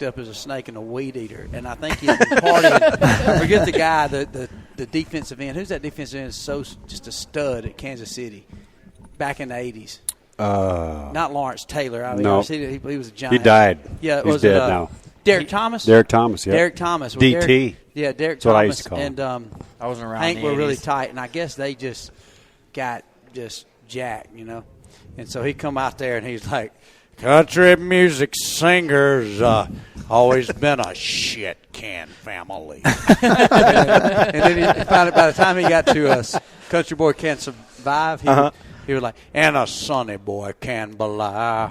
jacked up as a snake and a weed eater. And I think he's been partying. I forget the guy, the defensive end. Who's that defensive end? So just a stud at Kansas City back in the 80s. Not Lawrence Taylor. I mean, no. He was a giant. He died. Yeah, he's dead now. Derek Thomas? Derek Thomas, yeah. Derek Thomas. DT. Derek That's Thomas. what I used to call him. And I wasn't around Hank in the were 80s. really tight, and I guess they just got just jacked, you know. And so he come out there, and he's like, country music singers always been a shit can family. and then he found out by the time he got to us, Country Boy Can't Survive, he was like, and a sonny boy can believe.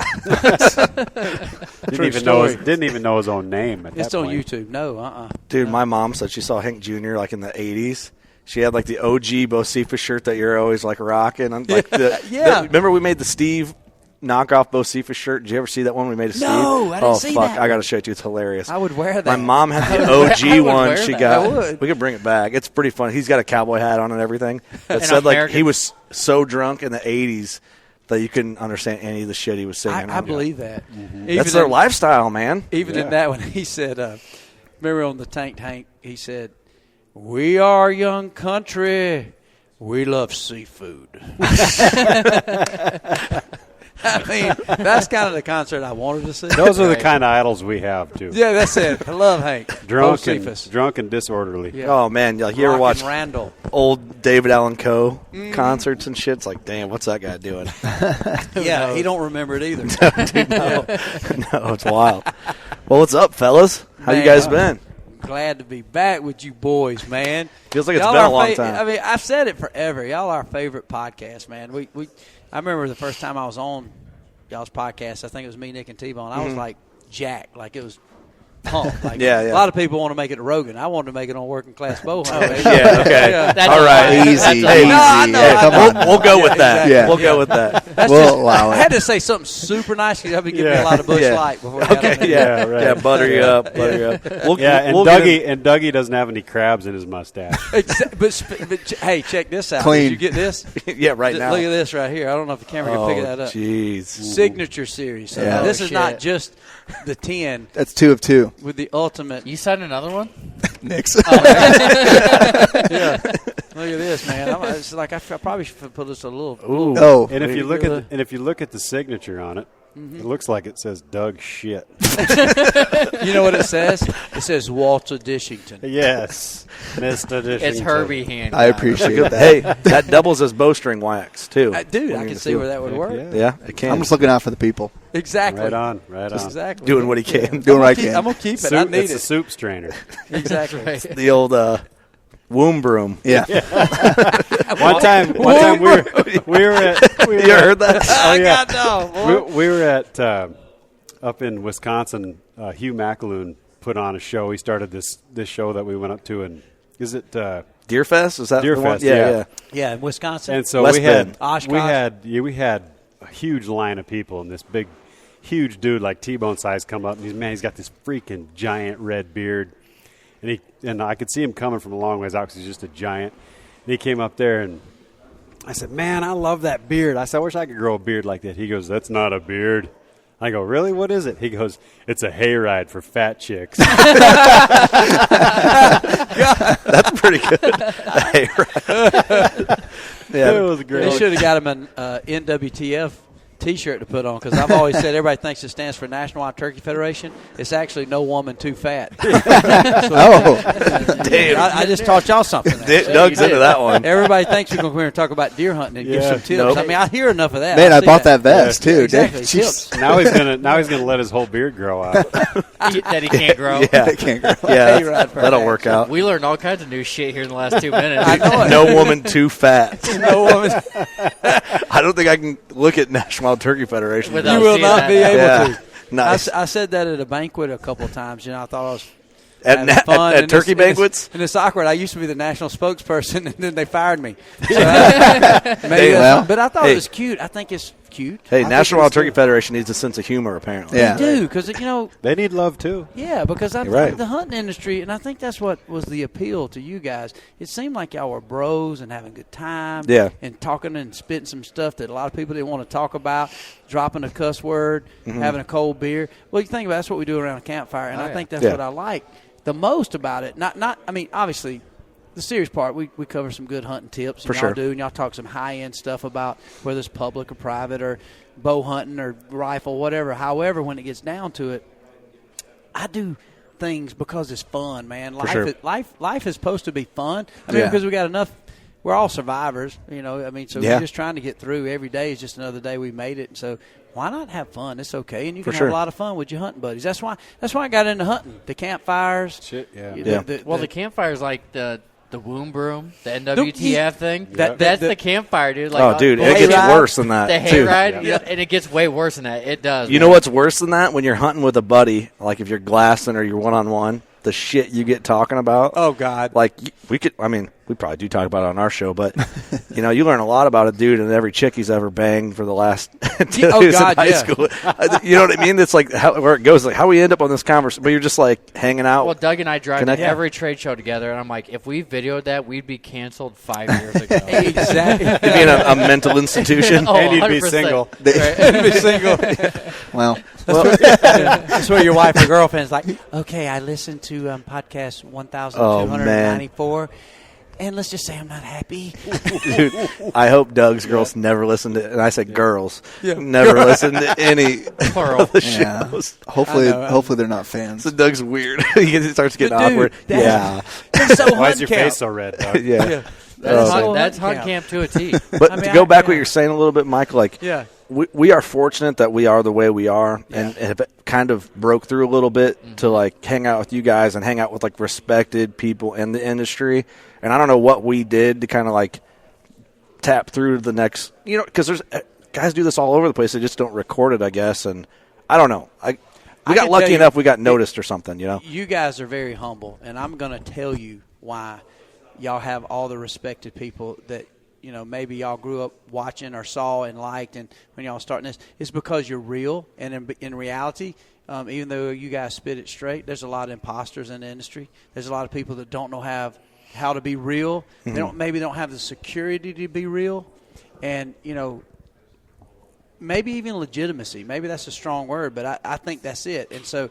Didn't even know his own name at It's that on point. YouTube. No, Dude, my mom said she saw Hank Jr. like in the 80s. She had like the OG Bocephus shirt that you're always like rocking. Like remember we made the Steve knockoff Bocephus shirt? Did you ever see that one we made of Steve? No, I didn't see that. I got to show it to you. It's hilarious. I would wear that. My mom had the OG one. She got. I would. We could bring it back. It's pretty fun. He's got a cowboy hat on and everything. It said like he was so drunk in the 80s that you couldn't understand any of the shit he was singing. I believe that. Mm-hmm. That's their lifestyle, man. Even in that one, he said, remember on the Tank Hank, he said, we are young country. We love seafood. I mean, that's kind of the concert I wanted to see. Those are the kind of idols we have, too. Yeah, that's it. I love Hank. Drunk and disorderly. Yeah. Oh, man. Like, you ever watch Randall. Old David Allen Coe concerts and shit? It's like, damn, what's that guy doing? Yeah, he don't remember it either. Dude, no, it's wild. Well, what's up, fellas? How you guys been? Glad to be back with you boys, man. Feels like it's been a long time. I mean, I've said it forever. Y'all are our favorite podcast, man. I remember the first time I was on y'all's podcast. I think it was me, Nick, and T-Bone. I was like jacked, like it was pumped. Like a lot of people want to make it to Rogan. I wanted to make it on Working Class Bowhunter. Yeah, okay. All right. Easy. We'll go with that. Exactly. Yeah. We'll go with that. I had to say something super nice because I've been giving me a lot of Bush Light before we got on there. Yeah, right. Yeah, butter you up. And Dougie doesn't have any crabs in his mustache. But hey, check this out. Clean. Did you get this? Yeah, right now. Look at this right here. I don't know if the camera can pick that up. Jeez. Signature series. So Yeah. this is not just the 10 That's 2 of 2. with the ultimate. You signed another one? Nick's. Yeah. Look at this, man. It's like I probably should put this a little. Oh. And if you look at the signature on it, it looks like it says Doug shit. You know what it says? It says Walter Dishington. Yes, Mr. Dishington. It's Herbie hand. I appreciate that. Hey, that doubles as bowstring wax, too. Dude, I can see where that would work. Yeah, it can. I'm just looking out for the people. Exactly. Right on. Exactly. Doing what he can. Doing what I can. I'm going to keep it. I need It's it. a soup strainer. Exactly. The old womb broom. Yeah. One time we were at. You heard that? Oh, yeah. God, no. We were at up in Wisconsin. Hugh McAloon put on a show. He started this show that we went up to, and is it Deerfest? Is that the one? Deerfest? Yeah. Yeah, in Wisconsin. And so West we had Bend. we had a huge line of people, and this big, huge dude like T-Bone size come up, and he's got this freaking giant red beard, and I could see him coming from a long ways out because he's just a giant. And he came up there, and I said, "Man, I love that beard." I said, "I wish I could grow a beard like that." He goes, "That's not a beard." I go, "Really? What is it?" He goes, "It's a hayride for fat chicks." That's pretty good. Hayride. Yeah, it was great. They should have got him an NWTF T-shirt to put on because I've always said everybody thinks it stands for National Wild Turkey Federation. It's actually No Woman Too Fat. Damn. I just taught y'all something. Doug's into that one. Everybody thinks we're going to come here and talk about deer hunting and give some tips. Nope. I mean, I hear enough of that. Man, I bought that vest, too. Exactly. Jeez. Tips. Now he's gonna let his whole beard grow out. That he can't grow. Yeah, I can't grow. yeah, that'll work out. We learned all kinds of new shit here in the last 2 minutes. I know it. No woman too fat. No woman. I don't think I can look at National Wild Turkey Federation. Without You will seeing not that. be able Yeah. to. Nice. I said that at a banquet a couple of times. I thought I was At fun. at turkey banquets? And it's awkward. I used to be the national spokesperson, and then they fired me. So maybe well, but I thought it was cute. I think it's cute. Hey, I think National it's Wild Turkey cool. Federation needs a sense of humor, apparently. Yeah. They do, because They need love too. yeah, because I You're right. think the hunting industry, and I think that's what was the appeal to you guys. It seemed like y'all were bros and having a good time, Yeah. and talking and spitting some stuff that a lot of people didn't want to talk about, dropping a cuss word, having a cold beer. Well, you think about it, that's what we do around a campfire, and I think that's Yeah. what I like the most about it. I mean, obviously, the serious part, we cover some good hunting tips, and For y'all sure. do, and y'all talk some high-end stuff about whether it's public or private or bow hunting or rifle, whatever. However, when it gets down to it, I do things because it's fun, man. sure. Life is supposed to be fun. I mean, Yeah. because we got enough. We're all survivors, I mean, so Yeah. we're just trying to get through. Every day is just another day we made it. So why not have fun? It's okay, and you can For sure. have a lot of fun with your hunting buddies. That's why I got into hunting. The campfires. Shit, yeah. Yeah. The campfire's like the womb broom, the NWTF thing. That- That's the- the campfire, dude. Like, Oh, dude, the it gets hayride- worse than that, The too. hayride, and it gets way worse than that. It does. You know what's worse than that? When you're hunting with a buddy, like if you're glassing or you're one-on-one, the shit you get talking about. Oh God! Like, we probably do talk about it on our show, but, you learn a lot about a dude and every chick he's ever banged for the last Yeah, oh, he was God, in high yeah. school. You know what I mean? It's like where it goes, like how we end up on this conversation. But you're just like hanging out. Well, Doug and I drive to Connect- every trade show together, and I'm like, if we videoed that, we'd be canceled 5 years ago. Exactly. You'd be in a mental institution. Oh, And you'd be 100%. single. Right. Be single. Well, That's where your wife or girlfriend's like, okay, I listened to podcast 1,294, and let's just say I'm not happy. Dude, I hope Doug's girls never listen to, and I said girls, Yeah. never listen to any Plural. of the yeah. shows. Hopefully, I know. hopefully they're not fans. So Doug's weird. He starts getting But dude, awkward. that's- Yeah. It's so Why is your hunting face so red, Doug? Yeah. Yeah. That's, Oh. that's Hunt hunt camp. camp to a T. But I mean, to go back what yeah. you're saying a little bit, Mike, like Yeah. we are fortunate that we are the way we are and have kind of broke through a little bit to like hang out with you guys and hang out with like respected people in the industry. And I don't know what we did to kind of like tap through to the next, because there's guys do this all over the place. They just don't record it, I guess. And I don't know. We I got can lucky tell you- enough we got noticed or something, You guys are very humble, and I'm going to tell you why y'all have all the respected people that maybe y'all grew up watching or saw and liked, and when y'all starting this, it's because you're real. And in reality, even though you guys spit it straight, there's a lot of imposters in the industry. There's a lot of people that don't know how to be real. They don't have the security to be real, and maybe even legitimacy. Maybe that's a strong word, but I think that's it. And so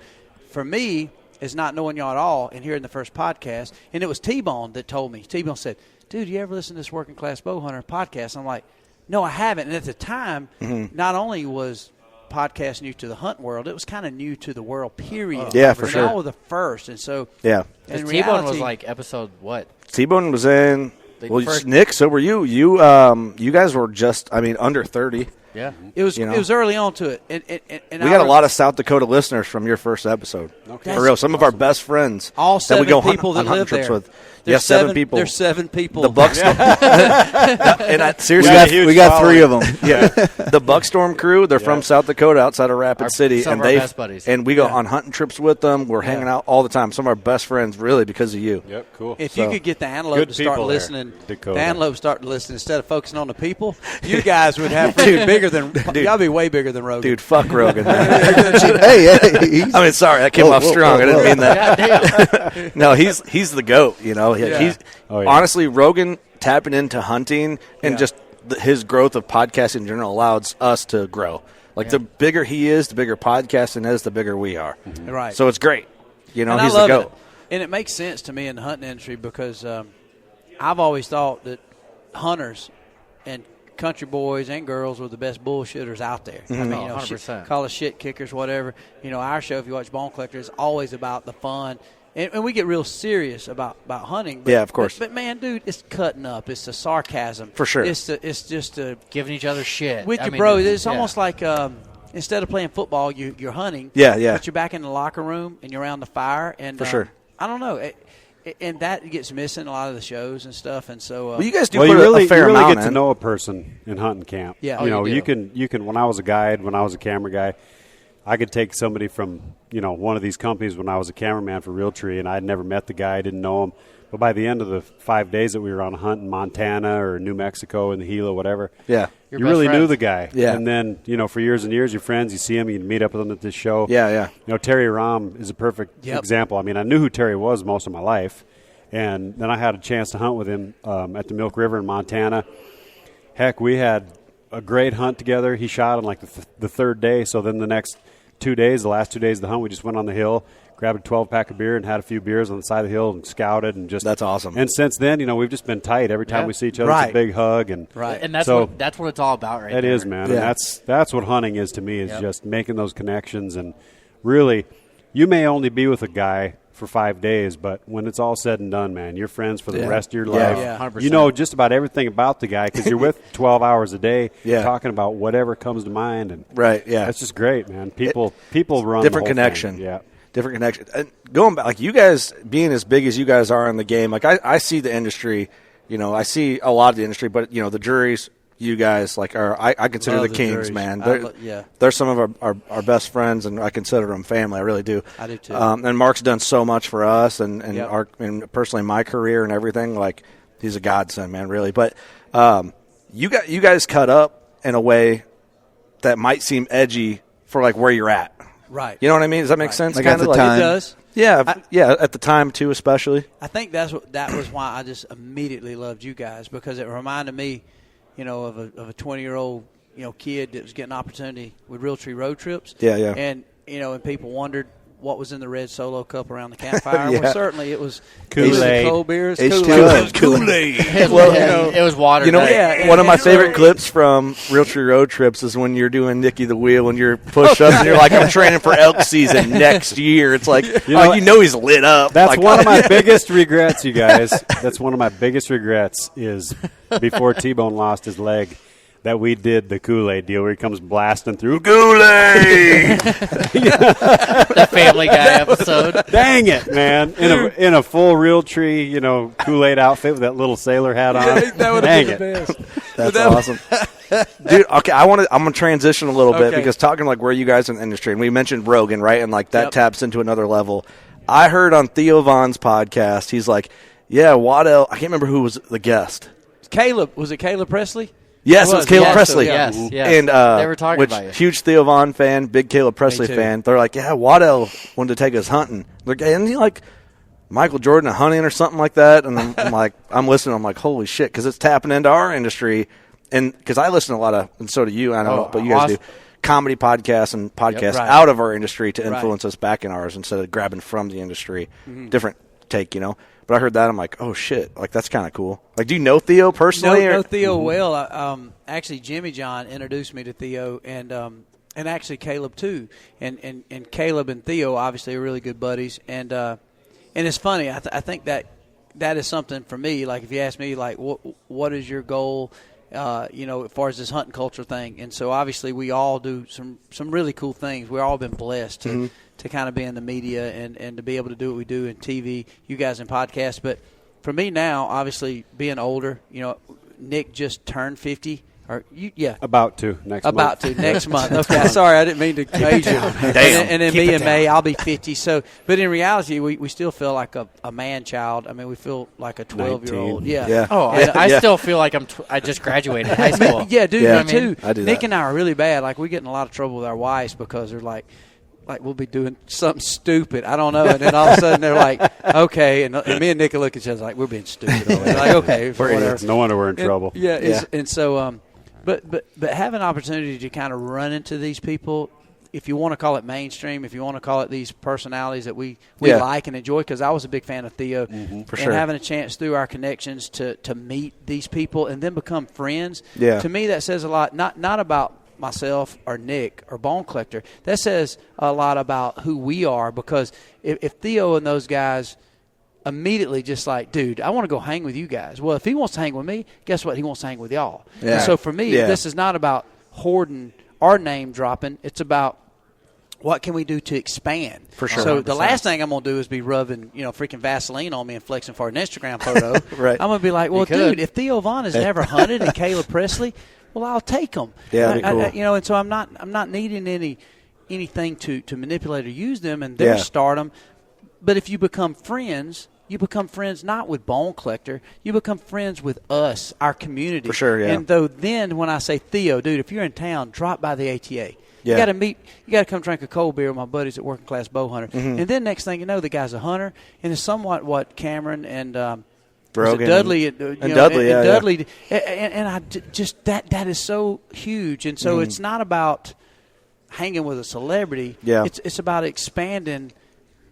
for me, is not knowing y'all at all and hearing the first podcast. And it was T-Bone that told me. T-Bone said, dude, you ever listen to this Working Class Bow Hunter podcast? I'm like, no, I haven't. And at the time, not only was podcast new to the hunt world, it was kind of new to the world, period. Yeah, for and sure. y'all were the first. And so Yeah. in T-Bone reality, was like episode what? T-Bone was in. The Well, first- Nick, so were you. You guys were just, under 30. Yeah. it was early on to it. And We got a lot of South Dakota listeners from your first episode. Okay. For real. Some of our best friends. all that 7 we go people hunt, that on live hunting trips there. with. There's 7 people. There's 7 people. The Buckstorm. And seriously, got a huge We got following. 3 of them. yeah, the Buckstorm crew. They're from South Dakota, outside of Rapid City, some and of our they best buddies. and we go on hunting trips with them. We're hanging out all the time. Some of our best friends, really, because of you. Yep, cool. If So, you could get the antelope good to start people there, listening, Dakota. the antelope start to listen instead of focusing on the people, you guys would have freaking bigger than y'all be way bigger than Rogan. Dude, fuck Rogan, man. hey, he's, I mean, sorry, that came Whoa, off whoa, strong. whoa, I didn't whoa. mean that. God damn. No, he's the GOAT, He's Oh, yeah. honestly, Rogan tapping into hunting and Yeah. just his growth of podcasting in general allows us to grow. Like the bigger he is, the bigger podcasting is, the bigger we are. Right. So it's great. and He's I love the GOAT. it. And it makes sense to me in the hunting industry because I've always thought that hunters and country boys and girls were the best bullshitters out there. I mean, 100%. call us shit kickers, whatever. Our show, if you watch Bone Collector, is always about the fun. And we get real serious about hunting. But, Yeah, of course. But man, dude, it's cutting up. It's the sarcasm. For sure. It's just a Giving each other shit. with I your mean, bro. It's yeah. almost like instead of playing football, you're hunting. Yeah, yeah. But you're back in the locker room and you're around the fire. And For sure. I don't know. And that gets missing a lot of the shows and stuff. And so, Well, you guys do Well, put you really, a fair you really amount get to in. know a person in hunting camp. Yeah. Oh, you know, you do. you can. When I was a guide, when I was a camera guy, I could take somebody from one of these companies when I was a cameraman for Realtree, and I'd never met the guy, I didn't know him, But by the end of the 5 days that we were on a hunt in Montana or New Mexico in the Gila, whatever, Yeah. you really knew the guy. Yeah. And then, for years and years, you're friends. You see him, you meet up with him at this show. Yeah. Terry Rahm is a perfect example. I mean, I knew who Terry was most of my life. And then I had a chance to hunt with him at the Milk River in Montana. Heck, we had a great hunt together. He shot on like the third day. So then the next 2 days, the last 2 days of the hunt, we just went on the hill, grabbed a 12-pack of beer and had a few beers on the side of the hill and scouted. And just That's awesome. And since then, we've just been tight. Every time we see each other, it's a big hug. And And that's what it's all about right there. It is, man. Yeah. And that's what hunting is to me, is just making those connections. And really, you may only be with a guy for 5 days, but when it's all said and done, man, you're friends for the rest of your life. Yeah. 100%. You know just about everything about the guy because you're with 12 hours a day Yeah. talking about whatever comes to mind. And Right, yeah. that's just great, man. People run Different the whole connection. thing. Yeah. Different connection. And going back, like you guys being as big as you guys are in the game, like I see the industry, I see a lot of the industry, but, the juries, you guys, like, I consider Love the the kings, juries. man. Yeah. They're some of our best friends, and I consider them family. I really do. I do too. And Mark's done so much for us, and Yep. and personally my career and everything. Like, he's a godsend, man, really. But you guys cut up in a way that might seem edgy for like where you're at. Right. You know what I mean? Does that make sense? Like at Kinda the time. It does. Yeah, at the time too, especially. I think that was why I just immediately loved you guys, because it reminded me, of a 20-year-old kid that was getting an opportunity with Realtree road trips. Yeah. And and people wondered what was in the red Solo cup around the campfire. Yeah. Well, certainly it was Kool-Aid. cold beers, H2O. Kool-Aid. It was water. One of my favorite clips from Realtree road trips is when you're doing Nicky the Wheel and you're push-ups and you're like, I'm training for elk season next year. It's like, he's lit up. That's like, one of my biggest regrets, you guys. That's one of my biggest regrets is before T-Bone lost his leg, that we did the Kool-Aid deal where he comes blasting through Kool-Aid. The Family Guy episode. Dang it, man! In a full Realtree, Kool-Aid outfit with that little sailor hat on. That would Dang have been it! the best. That's awesome. Dude, okay, I'm going to transition a little bit Okay. because talking like where you guys in the industry, and we mentioned Rogan, right? And like that taps into another level. I heard on Theo Von's podcast, he's like, yeah, Wadell, I can't remember who was the guest. Caleb, was it Caleb Presley? Yes, it was Caleb Presley. Yes. And They were talking which about you. huge Theo Von fan, big Caleb Presley too. fan. They're like, yeah, Waddell wanted to take us hunting. Like, isn't he like Michael Jordan hunting or something like that? And I'm like, I'm listening. I'm like, holy shit, because it's tapping into our industry. And because I listen to a lot of, and so do you. I don't know, but you guys do comedy podcasts and podcasts right. out of our industry to influence us back in ours instead of grabbing from the industry. Different take, But I heard that, I'm like, oh shit, like that's kind of cool. Like, do you know Theo personally? Know Theo well. Actually, Jimmy John introduced me to Theo, and actually Caleb too. And Caleb and Theo obviously are really good buddies. And it's funny. I think that is something for me. Like, if you ask me, like, what is your goal? As far as this hunting culture thing. And so obviously we all do some really cool things. We've all been blessed to kind of be in the media and to be able to do what we do in TV, you guys in podcasts. But for me now, obviously being older, Nick just turned 50. About to next month. Okay, sorry, I didn't mean to age you. And then me in May, I'll be 50. So, but in reality, we still feel like a man child. I mean, we feel like a 12-year-old. Yeah. Oh, I still feel like I just graduated high school. Yeah, dude, Yeah. me too. I do Nick that. and I are really bad. Like, we get in a lot of trouble with our wives because they're like we'll be doing something stupid. I don't know. And then all of a sudden they're like, okay. And me and Nick will look at each other like, we're being stupid. We're like, okay. Whatever. No wonder we're in trouble. And so, but have an opportunity to kind of run into these people, if you want to call it mainstream, if you want to call it these personalities that we like and enjoy, because I was a big fan of Theo. For and sure. having a chance through our connections to meet these people and then become friends, Yeah. to me that says a lot, not about myself or Nick or Bone Collector. That says a lot about who we are, because if Theo and those guys immediately just like, dude, I want to go hang with you guys. Well, if he wants to hang with me, guess what? He wants to hang with y'all. Yeah. And so for me, Yeah. this is not about hoarding our name dropping. It's about what can we do to expand. For sure. So the 100%. last thing I'm going to do is be rubbing, freaking Vaseline on me and flexing for an Instagram photo. Right. I'm going to be like, well, You could. dude, if Theo Von has never hunted and Caleb Presley, well, I'll take them. Yeah, that'd be cool. And so I'm not needing anything to manipulate or use them and their stardom. But if you become friends, you become friends not with Bone Collector. You become friends with us, our community. For sure, yeah. And then when I say, Theo, dude, if you're in town, drop by the ATA. Yeah. You got to meet. You got to come drink a cold beer with my buddies at Working Class Bow Hunter. And then next thing you know, the guy's a hunter, and it's somewhat what Cameron and Brogan Dudley and Dudley, Dudley, and I just that is so huge, and so it's not about hanging with a celebrity. Yeah. It's about expanding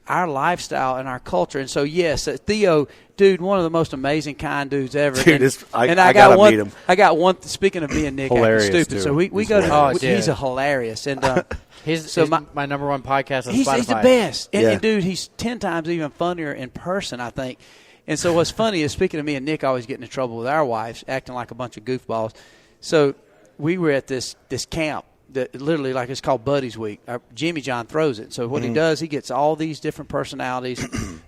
our lifestyle and our culture. And so, yes, Theo, dude, one of the most amazing, kind dudes ever. Dude, and I got gotta one, meet him. I got one. Speaking of being Nick, Hilarious, acting stupid. dude. So we go to. hilarious. He's a hilarious, and He's So my number one podcast on he's Spotify. the best. And, Yeah. and dude, he's 10 times even funnier in person, I think. And so what's funny is, speaking of me and Nick always getting in trouble with our wives, acting like a bunch of goofballs. So we were at this camp that literally, like, it's called Buddies Week. Jimmy John throws it. So what he does, he gets all these different personalities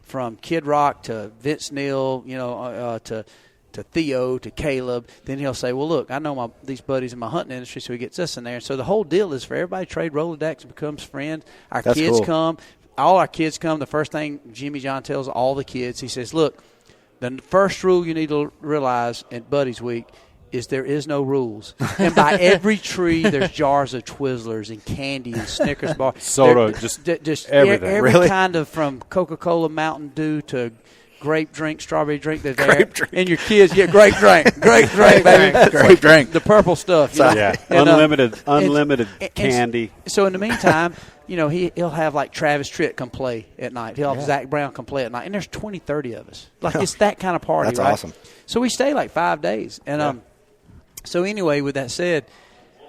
from Kid Rock to Vince Neil, to Theo to Caleb. Then he'll say, well, look, I know these buddies in my hunting industry, so he gets us in there. And so the whole deal is for everybody to trade Rolodex and becomes friends. Our That's kids cool. come. All our kids come. The first thing Jimmy John tells all the kids, he says, look, the first rule you need to realize at Buddies Week is there is no rules. And by every tree, there's jars of Twizzlers and candy and Snickers bar. Soda, just everything. Every Really? kind of, from Coca-Cola, Mountain Dew to grape drink, strawberry drink. There's there. drink. And your kids, grape drink, baby. Grape drink. The purple stuff. you know. Yeah, And, unlimited and- candy. So in the meantime, he'll have like Travis Tritt come play at night. He'll have Zach Brown come play at night. And there's 20, 30 of us. Like, it's that kind of party, That's right? awesome. So we stay like 5 days. And so anyway, with that said,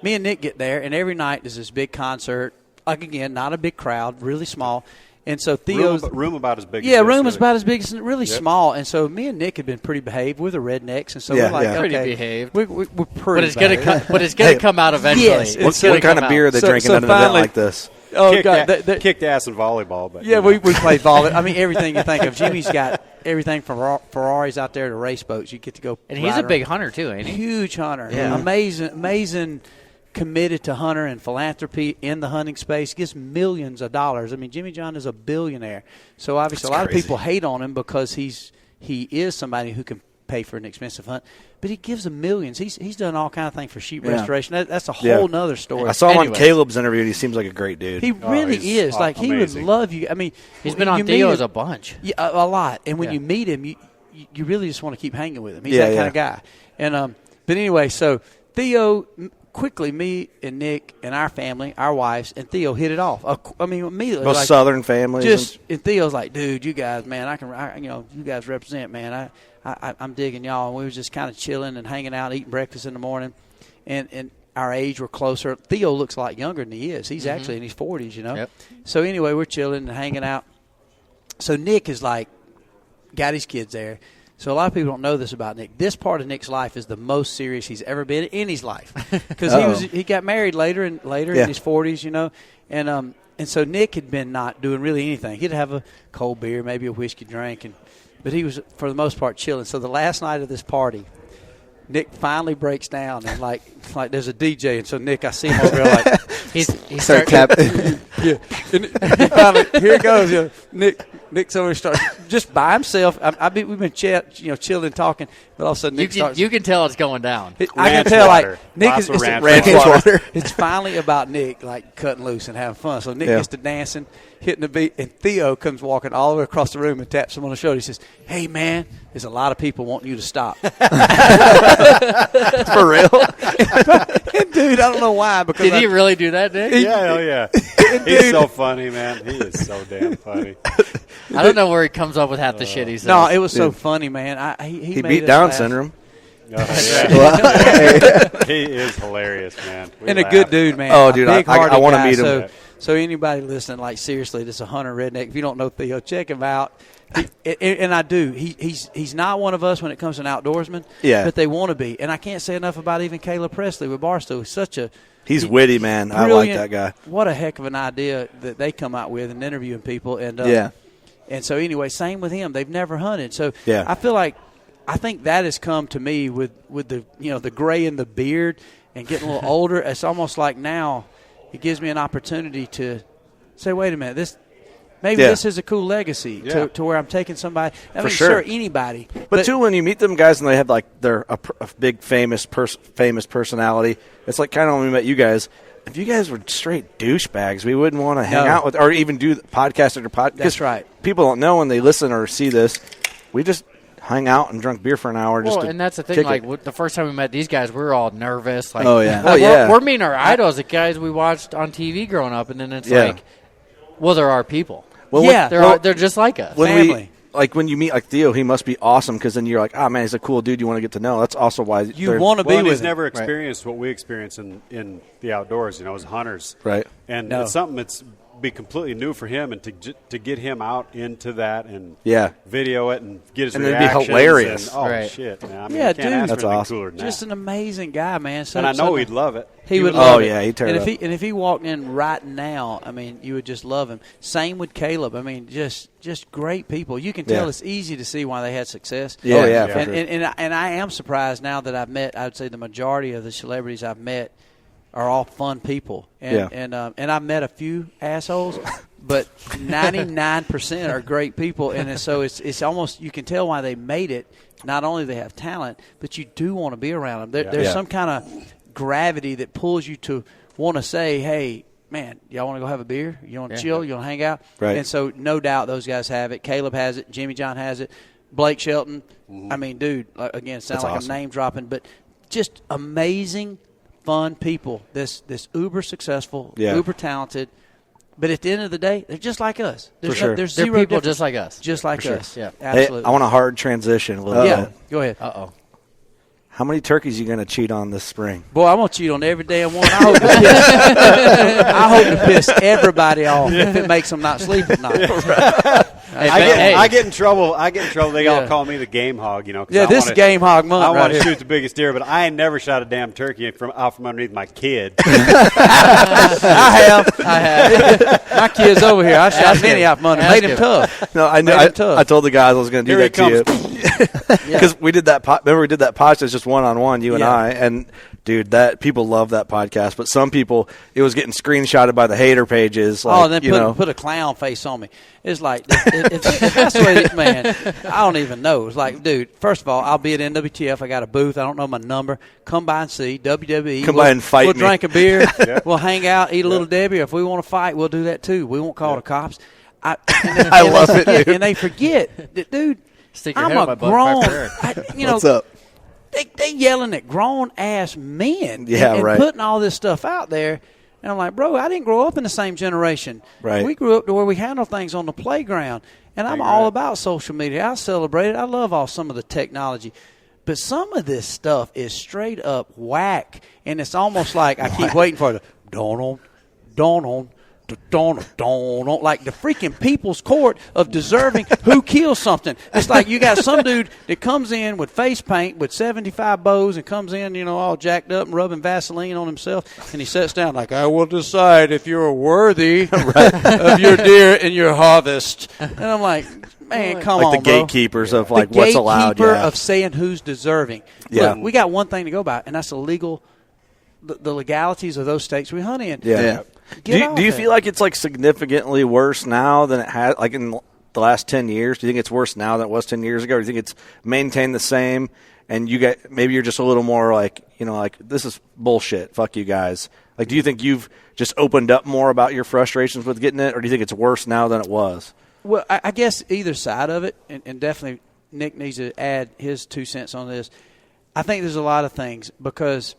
me and Nick get there, and every night there's this big concert. Like, again, not a big crowd, really small. And so Theo's Room about as big. yeah, as this, room is really. about as big as really small. And so me and Nick had been pretty behaved. We're the rednecks, and so Yeah, we're like, yeah. Pretty okay, behaved. We're pretty. But it's gonna behaved. come. But it's gonna come out eventually. Yes, It's What gonna kind come of beer are out. they So- drinking so at an event finally- like this? Oh Kicked, God! kicked ass in volleyball, but Yeah, you know. we played volley. I mean, everything you think of. Jimmy's got everything from Ferraris out there to race boats. You get to go. And he's ride a big around. hunter too, ain't he? Huge hunter. Yeah. Amazing. Committed to hunter and philanthropy in the hunting space. Gives millions of dollars. I mean, Jimmy John is a billionaire. So obviously, a lot of people hate on him because he is somebody who can pay for an expensive hunt. But he gives them millions. He's done all kind of things for sheep restoration. That's a whole nother story. I saw him on Anyways. Caleb's interview, and he seems like a great dude. He really he's is. Like, he would amazing. love you. I mean, He's been you on meet Theo's him- a bunch. Yeah, a lot. And when Yeah. you meet him, you really just want to keep hanging with him. He's Yeah, that kind yeah. of guy. And but anyway, so Theo, quickly, me and Nick and our family, our wives, and Theo hit it off. I mean, immediately. Most like, Southern families. and Theo's like, dude, you guys, man, you guys represent, man. I'm digging y'all. And we was just kind of chilling and hanging out, eating breakfast in the morning, and our age were closer. Theo looks a lot younger than he is. He's actually in his 40s, Yep. So anyway, we're chilling and hanging out. So Nick is like, got his kids there. So a lot of people don't know this about Nick. This part of Nick's life is the most serious he's ever been in his life, because he got married later in his 40s, and so Nick had been not doing really anything. He'd have a cold beer, maybe a whiskey drink, but he was for the most part chilling. So the last night of this party, Nick finally breaks down and like there's a DJ, and so Nick, I see him over there like He Start started. tapping. yeah. And he finally, here it goes. Yeah. Nick's over starts just by himself. We've been chilling, talking, but all of a sudden Nick starts. You can tell it's going down. I can Ranch tell, water. like, Nick Lots is of it's ranch water. It's finally about Nick, like, cutting loose and having fun. So Nick Yeah. gets to dancing, hitting the beat, and Theo comes walking all the way across the room and taps him on the shoulder. He says, "Hey, man, there's a lot of people wanting you to stop." For real? And, dude, I don't know why. Because Did he really do that, Nick? Yeah, hell yeah. He's so funny, man. He is so damn funny. I don't know where he comes up with half the shit he says. No, it was so funny, man. He He made beat us Down laugh. syndrome. Oh, yeah. He is hilarious, man. We And a laugh. good dude, man. Oh, dude, I Big-hearted wanna guy. meet him. So anybody listening, like, seriously, this is a hunter redneck. If you don't know Theo, check him out. And I do. He's not one of us when it comes to an outdoorsman. Yeah. But they want to be. And I can't say enough about even Caleb Presley with Barstow. He's such a He's witty, man. I like brilliant- that guy. What a heck of an idea that they come out with and interviewing people. And Yeah. And so anyway, same with him. They've never hunted. So Yeah. I think that has come to me with the the gray in the beard and getting a little older. It's almost like now it gives me an opportunity to say, wait a minute, maybe this is a cool legacy to where I'm taking somebody. I mean, sure, anybody. But too, when you meet them guys and they have like they're a big famous personality, it's like kind of when we met you guys. If you guys were straight douchebags, we wouldn't want to hang out with or even do podcast after podcast. That's right. People don't know when they listen or see this. We just hang out and drunk beer for an hour. And that's the thing. Like the first time we met these guys, we were all nervous. Like, we're meeting our idols, the guys we watched on TV growing up, and then it's like, well, there are people. Well, they're just like us. Family. When you meet like Theo, he must be awesome because then you're like, oh man, he's a cool dude. You want to get to know. That's also why you want to be with. He's never experienced what we experience in the outdoors. As hunters, right? And it's something that's be completely new for him, and to get him out into that and video it and get his reactions. It'd be hilarious. Shit, man! I mean, dude, that's awesome. Cooler than just that. an amazing guy, man. And I know he'd love it. He would love it. Yeah, he'd tear it up. And if he walked in right now, I mean, you would just love him. Same with Caleb. I mean, just great people. You can tell it's easy to see why they had success. For sure. And I am surprised now that I've met. I would say the majority of the celebrities I've met are all fun people. And I've met a few assholes, but 99% are great people. And so it's almost, you can tell why they made it. Not only they have talent, but you do want to be around them. There's some kind of gravity that pulls you to want to say, hey, man, y'all want to go have a beer? You want to chill? You want to hang out? Right. And so no doubt those guys have it. Caleb has it. Jimmy John has it. Blake Shelton. I mean, dude, again, sound like awesome. I'm name dropping, but just amazing, fun people. This uber successful, uber talented. But at the end of the day, they're just like us. There's sure. There's they're zero people difference. just like us. Just like For us. sure. Yeah. Absolutely. Hey, I want a hard transition a little bit. Go ahead. Uh-oh. How many turkeys are you going to cheat on this spring? Boy, I'm going to cheat on every damn one. I hope to piss everybody off if it makes them not sleep at night. I get in trouble. They all call me the game hog, This is game hog month. I want to here. shoot the biggest deer, but I ain't never shot a damn turkey out from underneath my kid. I have. My kid's over here. I shot many out from under. Made him tough. No, I know. I told the guys I was going to do that to you because we did that. Remember, we did that podcast just one-on-one, you and I, and dude, that people love that podcast. But some people, it was getting screenshotted by the hater pages. Like, and then put a clown face on me. It's like, if that's the way, man, I don't even know. It's like, dude, first of all, I'll be at NWTF. I got a booth. I don't know my number. Come by and see WWE. Come by and fight We'll me. drink a beer. We'll hang out, eat a little Debbie. If we want to fight, we'll do that too. We won't call the cops. I love it, dude. And they forget that, dude, Stick your I'm head on a my butt, grown, crack What's up? They yelling at grown-ass men and right. putting all this stuff out there. And I'm like, bro, I didn't grow up in the same generation. Right. We grew up to where we handle things on the playground. And I'm all about social media. I celebrate it. I love some of the technology. But some of this stuff is straight up whack. And it's almost like I keep waiting for the don't like the freaking people's court of deserving who kills something. It's like you got some dude that comes in with face paint with 75 bows and comes in, all jacked up and rubbing Vaseline on himself, and he sits down like, I will decide if you're worthy of your deer and your harvest. And I'm like, man, come on, like the bro. gatekeepers of like what's allowed. The gatekeeper of saying who's deserving. Yeah. Look, we got one thing to go by, and that's the legalities of those states we hunt in. Yeah. Do you feel like it's like significantly worse now than it had like in the last 10 years? Do you think it's worse now than it was 10 years ago? Or do you think it's maintained the same and maybe you're just a little more like, like this is bullshit. Fuck you guys. Like, do you think you've just opened up more about your frustrations with getting it, or do you think it's worse now than it was? Well, I guess either side of it, and definitely Nick needs to add his 2 cents on this. I think there's a lot of things because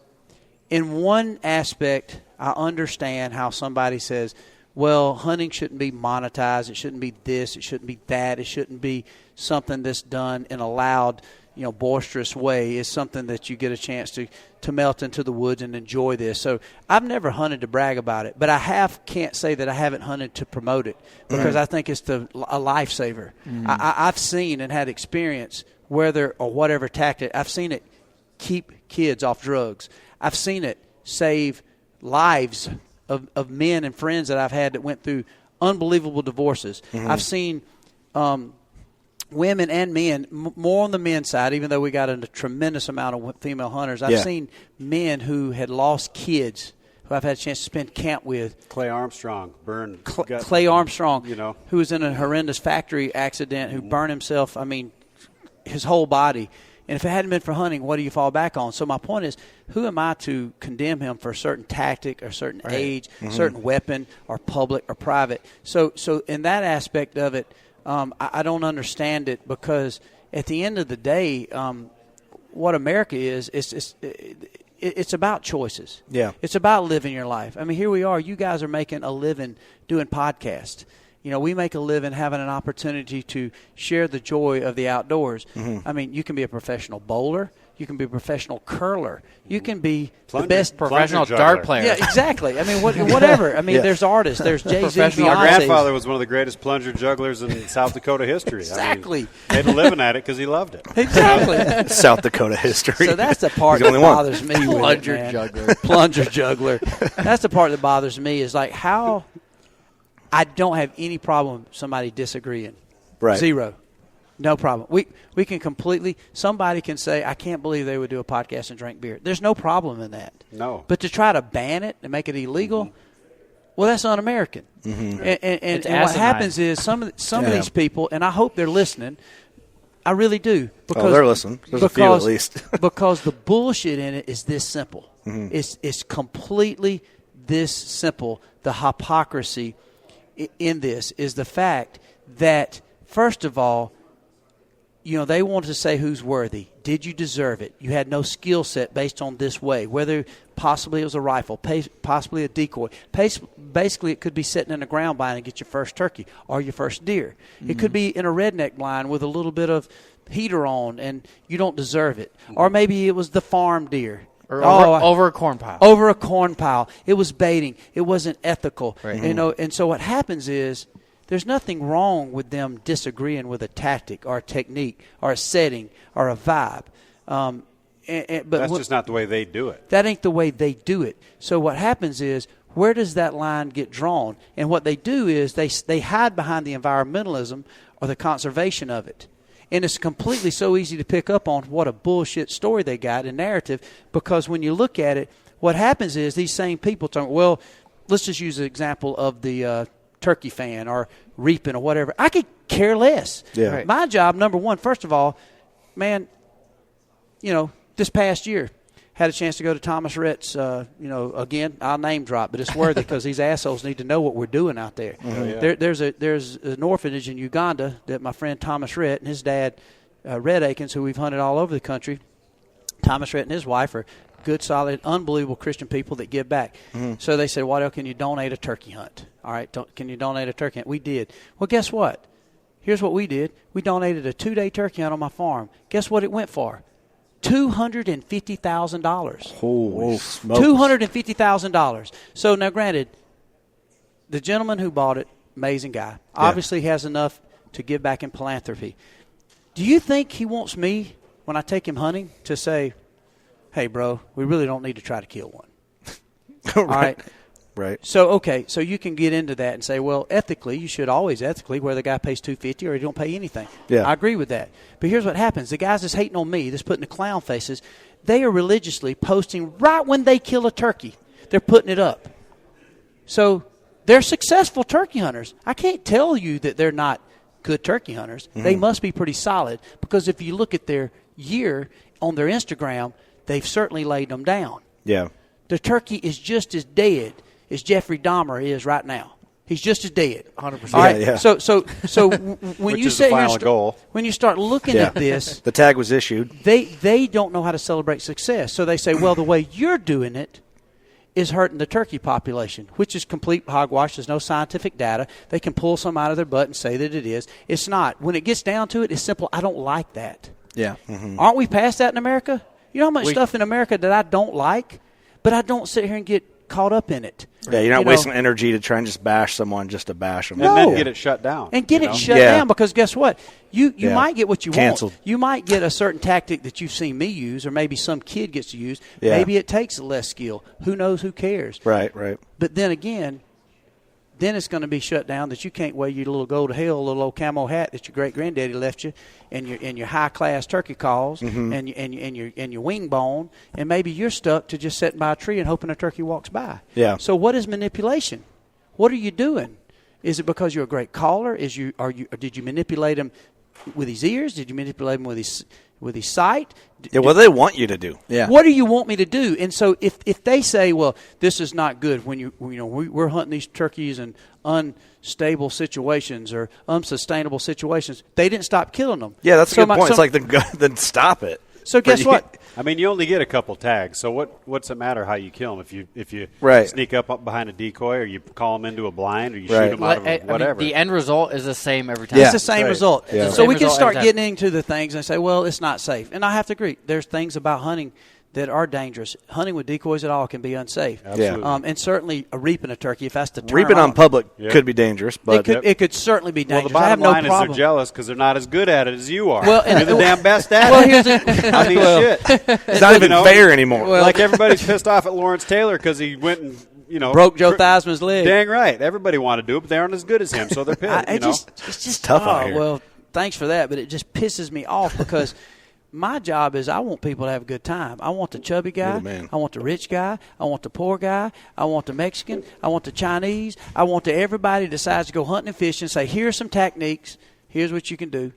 in one aspect, I understand how somebody says, well, hunting shouldn't be monetized. It shouldn't be this. It shouldn't be that. It shouldn't be something that's done in a loud, boisterous way. It's something that you get a chance to melt into the woods and enjoy this. So I've never hunted to brag about it, but can't say that I haven't hunted to promote it because I think it's a lifesaver. I've seen and had experience, whether or whatever tactic, I've seen it keep kids off drugs. I've seen it save lives of men and friends that I've had that went through unbelievable divorces. I've seen women and men, more on the men's side, even though we got a tremendous amount of female hunters. I've seen men who had lost kids, who I've had a chance to spend camp with. Clay Armstrong burned. Clay Armstrong, who was in a horrendous factory accident, who burned himself, his whole body. And if it hadn't been for hunting, what do you fall back on? So my point is, who am I to condemn him for a certain tactic or certain age, certain weapon, or public or private? So in that aspect of it, I don't understand it, because at the end of the day, what America is, it's about choices. Yeah. It's about living your life. Here we are. You guys are making a living doing podcasts. We make a living having an opportunity to share the joy of the outdoors. You can be a professional bowler. You can be a professional curler. You can be the best professional dart player. Yeah, exactly. Whatever. There's artists. There's Jay-Z. Our grandfather was one of the greatest plunger jugglers in South Dakota history. Exactly. Made a living at it because he loved it. Exactly. South Dakota history. So that's the part that bothers me. Plunger juggler. Plunger juggler. That's the part that bothers me, is like how I don't have any problem with somebody disagreeing. Right. Zero. No problem. We can completely – somebody can say, I can't believe they would do a podcast and drink beer. There's no problem in that. No. But to try to ban it and make it illegal, well, that's un-American. And what happens is some of these people, and I hope they're listening, I really do. Because, they're listening. There's a few at least. Because the bullshit in it is this simple. It's completely this simple. The hypocrisy in this is the fact that, first of all, they want to say who's worthy. Did you deserve it? You had no skill set based on this way, whether possibly it was a rifle, possibly a decoy. Basically, it could be sitting in a ground blind and get your first turkey or your first deer. It could be in a redneck blind with a little bit of heater on, and you don't deserve it. Or maybe it was the farm deer. Or over a corn pile. Over a corn pile. It was baiting. It wasn't ethical. Right. And so what happens is, there's nothing wrong with them disagreeing with a tactic or a technique or a setting or a vibe. But that's just not the way they do it. That ain't the way they do it. So what happens is, where does that line get drawn? And what they do is they hide behind the environmentalism or the conservation of it. And it's completely so easy to pick up on what a bullshit story they got and narrative, because when you look at it, what happens is these same people talk, well, let's just use the example of the turkey fan or reaping or whatever. I could care less. Yeah. Right. My job, number one, first of all, man, this past year, had a chance to go to Thomas Rhett's, again, I'll name drop, but it's worthy because these assholes need to know what we're doing out there. There's an orphanage in Uganda that my friend Thomas Rhett and his dad, Red Akins, who we've hunted all over the country, Thomas Rhett and his wife are good, solid, unbelievable Christian people that give back. So they said, Wadell, can you donate a turkey hunt? All right, can you donate a turkey hunt? We did. Well, guess what? Here's what we did. We donated a 2-day turkey hunt on my farm. Guess what it went for? $250,000. Holy smokes. $250,000. So now, granted, the gentleman who bought it, amazing guy, obviously has enough to give back in philanthropy. Do you think he wants me, when I take him hunting, to say, hey, bro, we really don't need to try to kill one? All right. Right. So, okay, so you can get into that and say, well, ethically, you should always ethically, whether the guy pays $250 or he don't pay anything. Yeah. I agree with that. But here's what happens. The guys that's hating on me, that's putting the clown faces, they are religiously posting right when they kill a turkey. They're putting it up. So they're successful turkey hunters. I can't tell you that they're not good turkey hunters. They must be pretty solid, because if you look at their year on their Instagram, they've certainly laid them down. Yeah. The turkey is just as dead as Jeffrey Dahmer is right now. He's just as dead. 100%. All right. Yeah. So when you say when you start looking at this, the tag was issued. They don't know how to celebrate success. So they say, well, the way you're doing it is hurting the turkey population, which is complete hogwash. There's no scientific data. They can pull some out of their butt and say that it is. It's not. When it gets down to it, it's simple. I don't like that. Yeah. Aren't we past that in America? You know how much stuff in America that I don't like, but I don't sit here and get caught up in it. Yeah, you're not wasting energy to try and just bash someone just to bash them. And then get it shut down. And get it shut down, because guess what? You might get what you Canceled. want. You might get a certain tactic that you've seen me use, or maybe some kid gets to use. Yeah. Maybe it takes less skill. Who knows? Who cares? Right. But then again, then it's going to be shut down that you can't wear your little go to hell, little old camo hat that your great granddaddy left you, and your high class turkey calls, and your wing bone, and maybe you're stuck to just sitting by a tree and hoping a turkey walks by. Yeah. So what is manipulation? What are you doing? Is it because you're a great caller? Did you manipulate him with his ears? Did you manipulate him with his sight? Yeah, what do they want you to do? Yeah. What do you want me to do? And so if they say, well, this is not good when we're hunting these turkeys in unstable situations or unsustainable situations, they didn't stop killing them. Yeah, that's a good point. It's like then stop it. So guess what? I mean, you only get a couple tags, so what's it matter how you kill them? If you sneak up behind a decoy, or you call them into a blind, or you shoot them out of whatever. I mean, the end result is the same every time. Yeah. It's the same result. Yeah. So we can start getting into the things and say, well, it's not safe. And I have to agree. There's things about hunting that are dangerous. Hunting with decoys at all can be unsafe. Absolutely. And certainly reaping a turkey, if that's the term. Reaping on public could be dangerous, but it could certainly be dangerous. Well, the bottom line is they're jealous because they're not as good at it as you are. Well, you're the damn best at it. I mean, shit. It's not even fair anymore. Well, like everybody's pissed off at Lawrence Taylor because he went and broke Joe Theismann's leg. Dang right. Everybody wanted to do it, but they aren't as good as him, so they're pissed. It's just tough out here. Well, thanks for that, but it just pisses me off because my job is I want people to have a good time. I want the chubby guy. I want the rich guy. I want the poor guy. I want the Mexican. I want the Chinese. I want everybody decides to go hunting and fishing and say, here's some techniques. Here's what you can do.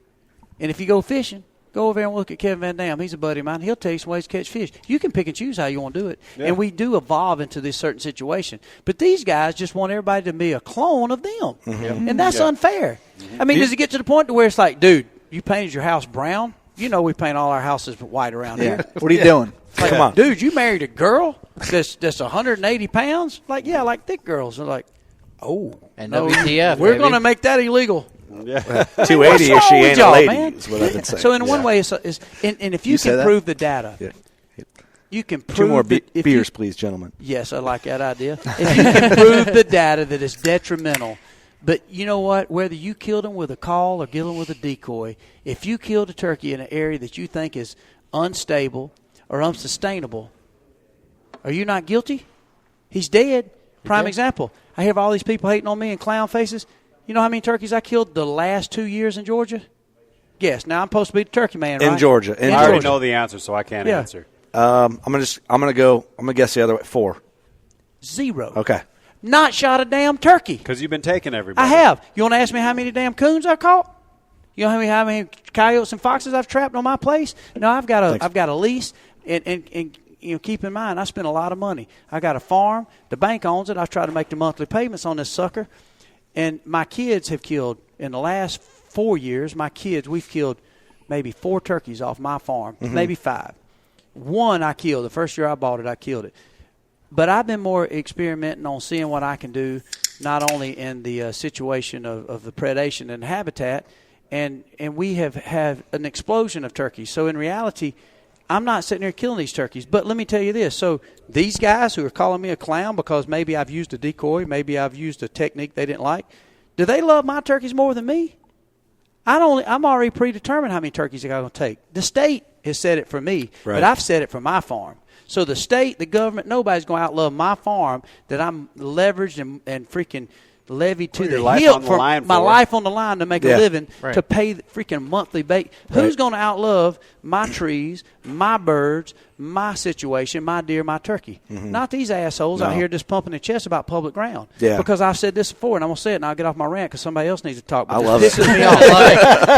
And if you go fishing, go over there and look at Kevin Van Dam. He's a buddy of mine. He'll tell you some ways to catch fish. You can pick and choose how you want to do it. Yeah. And we do evolve into this certain situation. But these guys just want everybody to be a clone of them. Mm-hmm. And that's unfair. Mm-hmm. I mean, does it get to the point to where it's like, dude, you painted your house brown? You know we paint all our houses white around here. What are you doing? Like, come on. Dude, you married a girl that's 180 pounds? Like, yeah, like thick girls. They're like, oh. And no, WTF, we're going to make that illegal. Yeah. 280 if she ain't a lady is what I've been saying. So in one way, and if you can prove the data, you can prove 2 more beers, please, gentlemen. Yes, I like that idea. If you can prove the data that it's detrimental, but you know what? Whether you killed them with a call or killed them with a decoy, if you killed a turkey in an area that you think is unstable or unsustainable, are you not guilty? He's dead. Prime example. I have all these people hating on me and clown faces. You know how many turkeys I killed the last 2 years in Georgia? Guess. Now I'm supposed to be the turkey man, right? In Georgia. I already know the answer, so I can't answer. I'm gonna guess the other way. 4. 0. Okay. Not shot a damn turkey. Because you've been taking everybody. I have. You want to ask me how many damn coons I caught? You know how many coyotes and foxes I've trapped on my place? No, I've got a lease, and keep in mind I spend a lot of money. I got a farm. The bank owns it. I've tried to make the monthly payments on this sucker, and my kids have killed in the last 4 years. We've killed maybe 4 turkeys off my farm, maybe 5. One I killed the first year I bought it. I killed it. But I've been more experimenting on seeing what I can do, not only in the situation of the predation and habitat, and we have had an explosion of turkeys. So in reality, I'm not sitting here killing these turkeys. But let me tell you this. So these guys who are calling me a clown because maybe I've used a decoy, maybe I've used a technique they didn't like, do they love my turkeys more than me? I'm already predetermined how many turkeys I'm going to take. The state has said it for me, but I've said it for my farm. So the state, the government, nobody's going to outlove my farm that I'm leveraged and freaking levied to the hilt for my life on the line to make a living, to pay the freaking monthly bait. Who's going to outlove my trees, my birds, my situation, my deer, my turkey? Not these assholes out here just pumping their chest about public ground. Yeah. Because I've said this before, and I'm going to say it, and I'll get off my rant because somebody else needs to talk. But I love this it. pisses me off.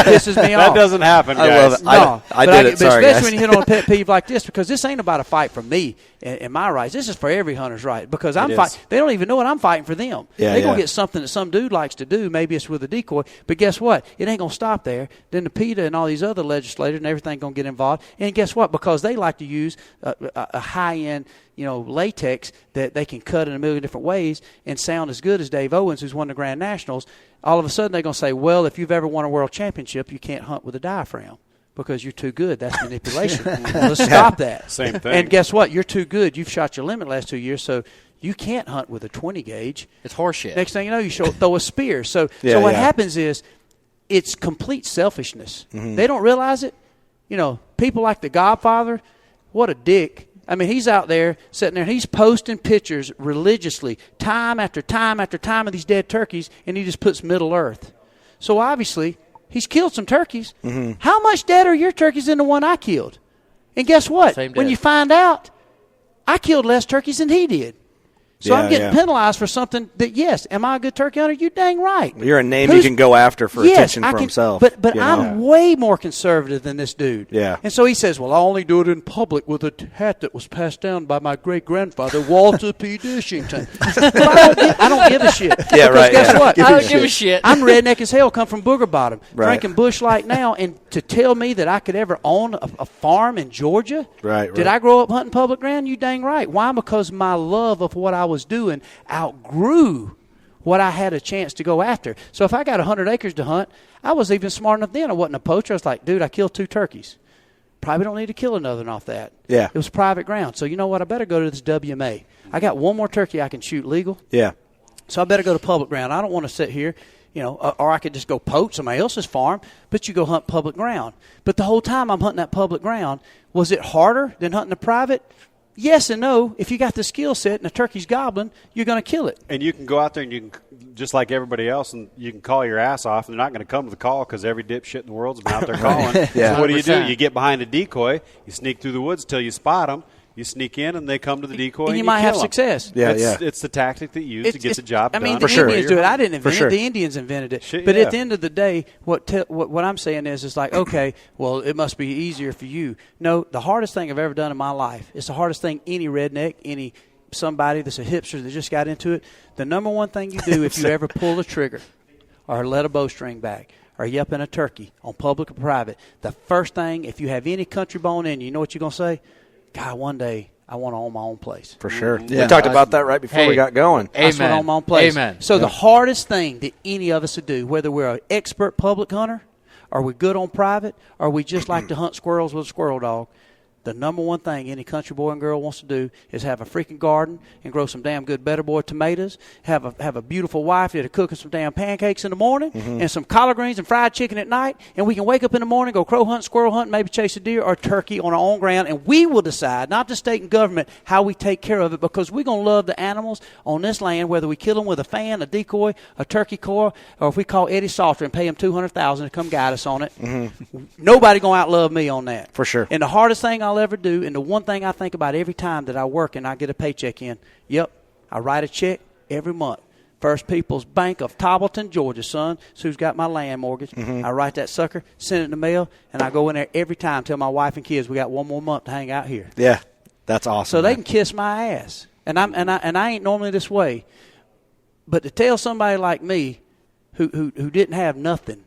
Pisses me off. That doesn't happen, guys. I love it. No, I did it. Sorry, especially guys. when you hit on a pet peeve like this, because this ain't about a fight for me and my rights. This is for every hunter's right. Because I'm fighting. They don't even know what I'm fighting for them. They're going to get something that some dude likes to do. Maybe it's with a decoy. But guess what? It ain't going to stop there. Then the PETA and all these other legislators and everything going to get involved. And guess what? Because they like to use a high-end, latex that they can cut in a million different ways and sound as good as Dave Owens, who's won the Grand Nationals. All of a sudden they're going to say, well, if you've ever won a world championship, you can't hunt with a diaphragm because you're too good. That's manipulation. Let's stop that. Same thing. And guess what? You're too good. You've shot your limit last 2 years, so you can't hunt with a 20 gauge. It's horseshit. Next thing you know, you throw a spear. So what happens is it's complete selfishness. They don't realize it. People like The Godfather, what a dick I mean, he's out there sitting there, and he's posting pictures religiously, time after time after time of these dead turkeys, and he just puts Middle Earth. So obviously, he's killed some turkeys. Mm-hmm. How much dead are your turkeys than the one I killed? And guess what? When you find out, I killed less turkeys than he did. So I'm getting penalized for something that, yes, am I a good turkey hunter? You dang right. You're a name he can go after for attention for himself. But I'm way more conservative than this dude. Yeah. And so he says, well, I only do it in public with a hat that was passed down by my great-grandfather, Walter P. Dishington. I don't give a shit. Yeah, right. Guess what? I don't give a shit. I'm redneck as hell, come from Booger Bottom, drinking Busch Light now, and to tell me that I could ever own a farm in Georgia? Right. Did I grow up hunting public ground? You dang right. Why? Because my love of what I was doing outgrew what I had a chance to go after. So if I got 100 acres to hunt, I was even smart enough then. I wasn't a poacher. I was like, dude, I killed 2 turkeys. Probably don't need to kill another one off that. Yeah. It was private ground. So you know what? I better go to this WMA. I got one more turkey I can shoot legal. Yeah. So I better go to public ground. I don't want to sit here, or I could just go poach somebody else's farm, but you go hunt public ground. But the whole time I'm hunting that public ground, was it harder than hunting the private? Yes and no. If you got the skill set and the turkey's gobbling, you're going to kill it. And you can go out there and you can, just like everybody else, and you can call your ass off. And they're not going to come to the call because every dipshit in the world's been out there calling. Yeah. So what do? You get behind a decoy. You sneak through the woods till you spot them. You sneak in, and they come to the decoy, and you might have success. Yeah, it's the tactic that you use to get the job done. I mean, the Indians do it. I didn't invent it. The Indians invented it. Shit, but at the end of the day, what I'm saying is like, okay, well, it must be easier for you. No, the hardest thing I've ever done in my life, it's the hardest thing any redneck, somebody that's a hipster that just got into it, the number one thing you do if you ever pull a trigger or let a bowstring back or you up in a turkey on public or private, the first thing, if you have any country bone in you, you know what you're going to say? God, one day I want to own my own place. For sure. Yeah. We talked about that right before we got going. I want to own my own place. Amen. So the hardest thing that any of us would do, whether we're an expert public hunter, or we're good on private, or we just like to hunt squirrels with a squirrel dog, the number one thing any country boy and girl wants to do is have a freaking garden and grow some damn good Better Boy tomatoes, have a beautiful wife that'll cook us some damn pancakes in the morning and some collard greens and fried chicken at night, and we can wake up in the morning, go crow hunt, squirrel hunt, maybe chase a deer or turkey on our own ground, and we will decide, not the state and government, how we take care of it, because we're going to love the animals on this land, whether we kill them with a fan, a decoy, a turkey core, or if we call Eddie Salter and pay him $200,000 to come guide us on it. Nobody going to outlove me on that. For sure. And the hardest thing I'll ever do, and the one thing I think about every time that I work and I get a paycheck in, I write a check every month. First People's Bank of Tobbleton, Georgia, son. So who's got my land mortgage. I write that sucker, send it in the mail, and I go in there every time, tell my wife and kids we got one more month to hang out here. Yeah, that's awesome. So they can kiss my ass. And I ain't normally this way. But to tell somebody like me who didn't have nothing,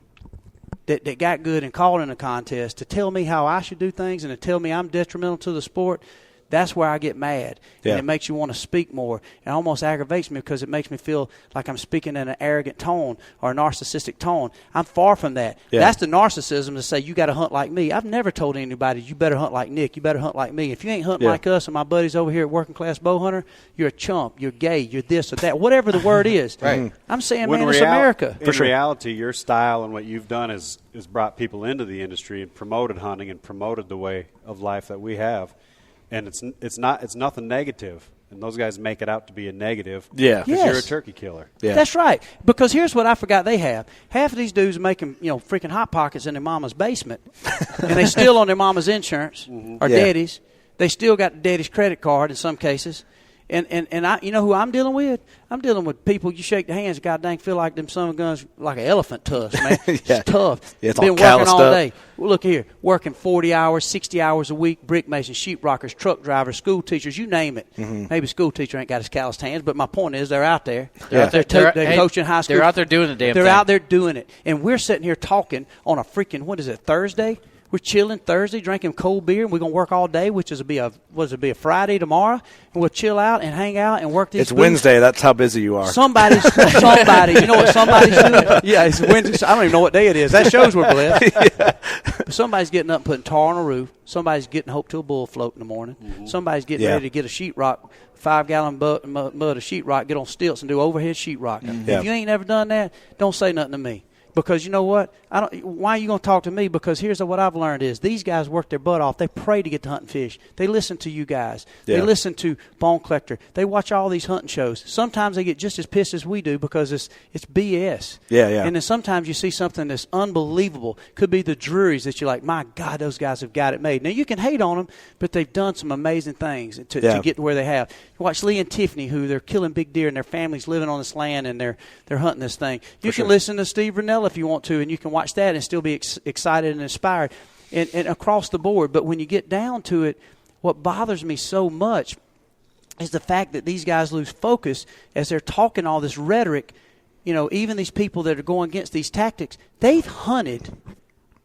that got good and called in a contest, to tell me how I should do things and to tell me I'm detrimental to the sport, that's where I get mad. Yeah. And it makes you want to speak more. It almost aggravates me because it makes me feel like I'm speaking in an arrogant tone or a narcissistic tone. I'm far from that. Yeah. That's the narcissism to say you got to hunt like me. I've never told anybody you better hunt like Nick, you better hunt like me. If you ain't hunting like us and my buddies over here at Working Class Bow Hunter, you're a chump, you're gay, you're this or that, whatever the word is. Right. I'm saying, man, it's America. In reality, your style and what you've done has brought people into the industry and promoted hunting and promoted the way of life that we have. And it's nothing negative, and those guys make it out to be a negative. Yeah, because you're a turkey killer. Yeah, that's right. Because here's what I forgot they have: half of these dudes are making freaking hot pockets in their mama's basement, and they still on their mama's insurance or daddy's. They still got the daddy's credit card in some cases. And I, you know who I'm dealing with? I'm dealing with people you shake their hands, god dang, feel like them son of guns like an elephant tusk, man. It's tough. Yeah, it's been all working all up. day. Well, look here, working 40 hours, 60 hours a week, brick masons, sheetrockers, truck drivers, school teachers, you name it. Maybe school teacher ain't got his calloused hands, but my point is they're out there. They're coaching high school. They're out there doing the damn thing. They're out there doing it. And we're sitting here talking on a freaking, what is it, Thursday? We're chilling Thursday, drinking cold beer, and we're going to work all day, which is a Friday tomorrow, and we'll chill out and hang out and work these It's Wednesday. That's how busy you are. Somebody. You know what somebody's doing? Yeah, it's Wednesday. I don't even know what day it is. That shows we're blessed. But somebody's getting up and putting tar on a roof. Somebody's getting hope to a bull float in the morning. Somebody's getting ready to get a sheetrock, 5-gallon mud of sheetrock, get on stilts and do overhead sheetrock. If you ain't never done that, don't say nothing to me. Because you know what? Why are you going to talk to me? Because here's what I've learned is these guys work their butt off. They pray to get to hunt and fish. They listen to you guys. Yeah. They listen to Bone Collector. They watch all these hunting shows. Sometimes they get just as pissed as we do because it's BS. Yeah, yeah. And then sometimes you see something that's unbelievable. Could be the Druries that you're like, my God, those guys have got it made. Now, you can hate on them, but they've done some amazing things to get to where they have. You watch Lee and Tiffany, who they're killing big deer, and their family's living on this land, and they're hunting this thing. You can listen to Steve Rennell if you want to, and you can watch that and still be excited and inspired and across the board. But when you get down to it, what bothers me so much is the fact that these guys lose focus as they're talking all this rhetoric. You know, even these people that are going against these tactics, they've hunted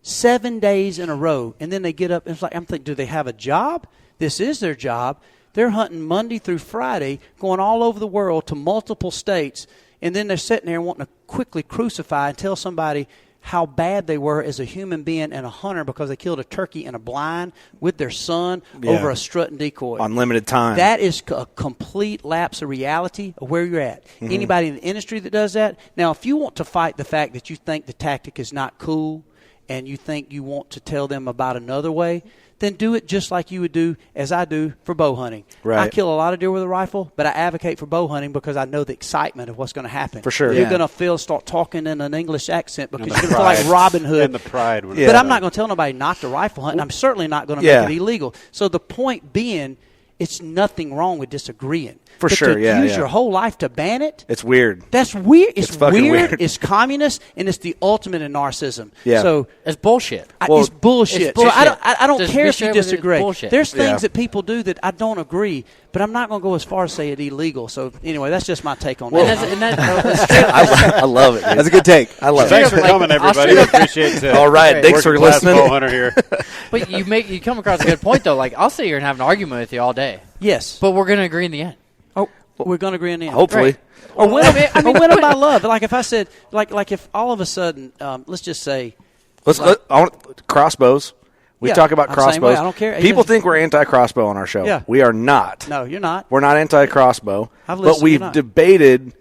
7 days in a row, and then they get up and it's like, I'm thinking, do they have a job? This is their job. They're hunting Monday through Friday, going all over the world to multiple states, and then they're sitting there wanting to quickly crucify and tell somebody how bad they were as a human being and a hunter because they killed a turkey in a blind with their son over a strut and decoy. On limited time. That is a complete lapse of reality of where you're at. Mm-hmm. Anybody in the industry that does that. Now, if you want to fight the fact that you think the tactic is not cool and you think you want to tell them about another way, then do it just like you would do, as I do, for bow hunting. Right. I kill a lot of deer with a rifle, but I advocate for bow hunting because I know the excitement of what's going to happen. For sure. You're going to start talking in an English accent because you're going to feel like Robin Hood. And the pride. But I'm not going to tell nobody not to rifle hunt, and I'm certainly not going to make it illegal. So the point being, it's nothing wrong with disagreeing. For but sure, to use your whole life to ban it, it's weird. That's weird. It's weird. It's communist, and it's the ultimate in narcissism. Yeah. So it's bullshit. It's bullshit. It's bullshit. So I don't Just care be if you sure with it, disagree. it's bullshit. There's things that people do that I don't agree, but I'm not going to go as far as say it illegal. So anyway, that's just my take on that. I love it. Dude. That's a good take. I love Thanks it. for coming, everybody. Appreciate it. All right. Thanks for listening. Hunter here. But you come across a good point though. Like I'll sit here and have an argument with you all day. Yes, but we're going to agree in the end. We're going to agree in the end. Hopefully. Right. Or win them by love. Like if I said, like if all of a sudden, let's just say. Crossbows. We talk about crossbows. I don't care. People think we're anti-crossbow on our show. Yeah. We are not. No, you're not. We're not anti-crossbow. But we've debated,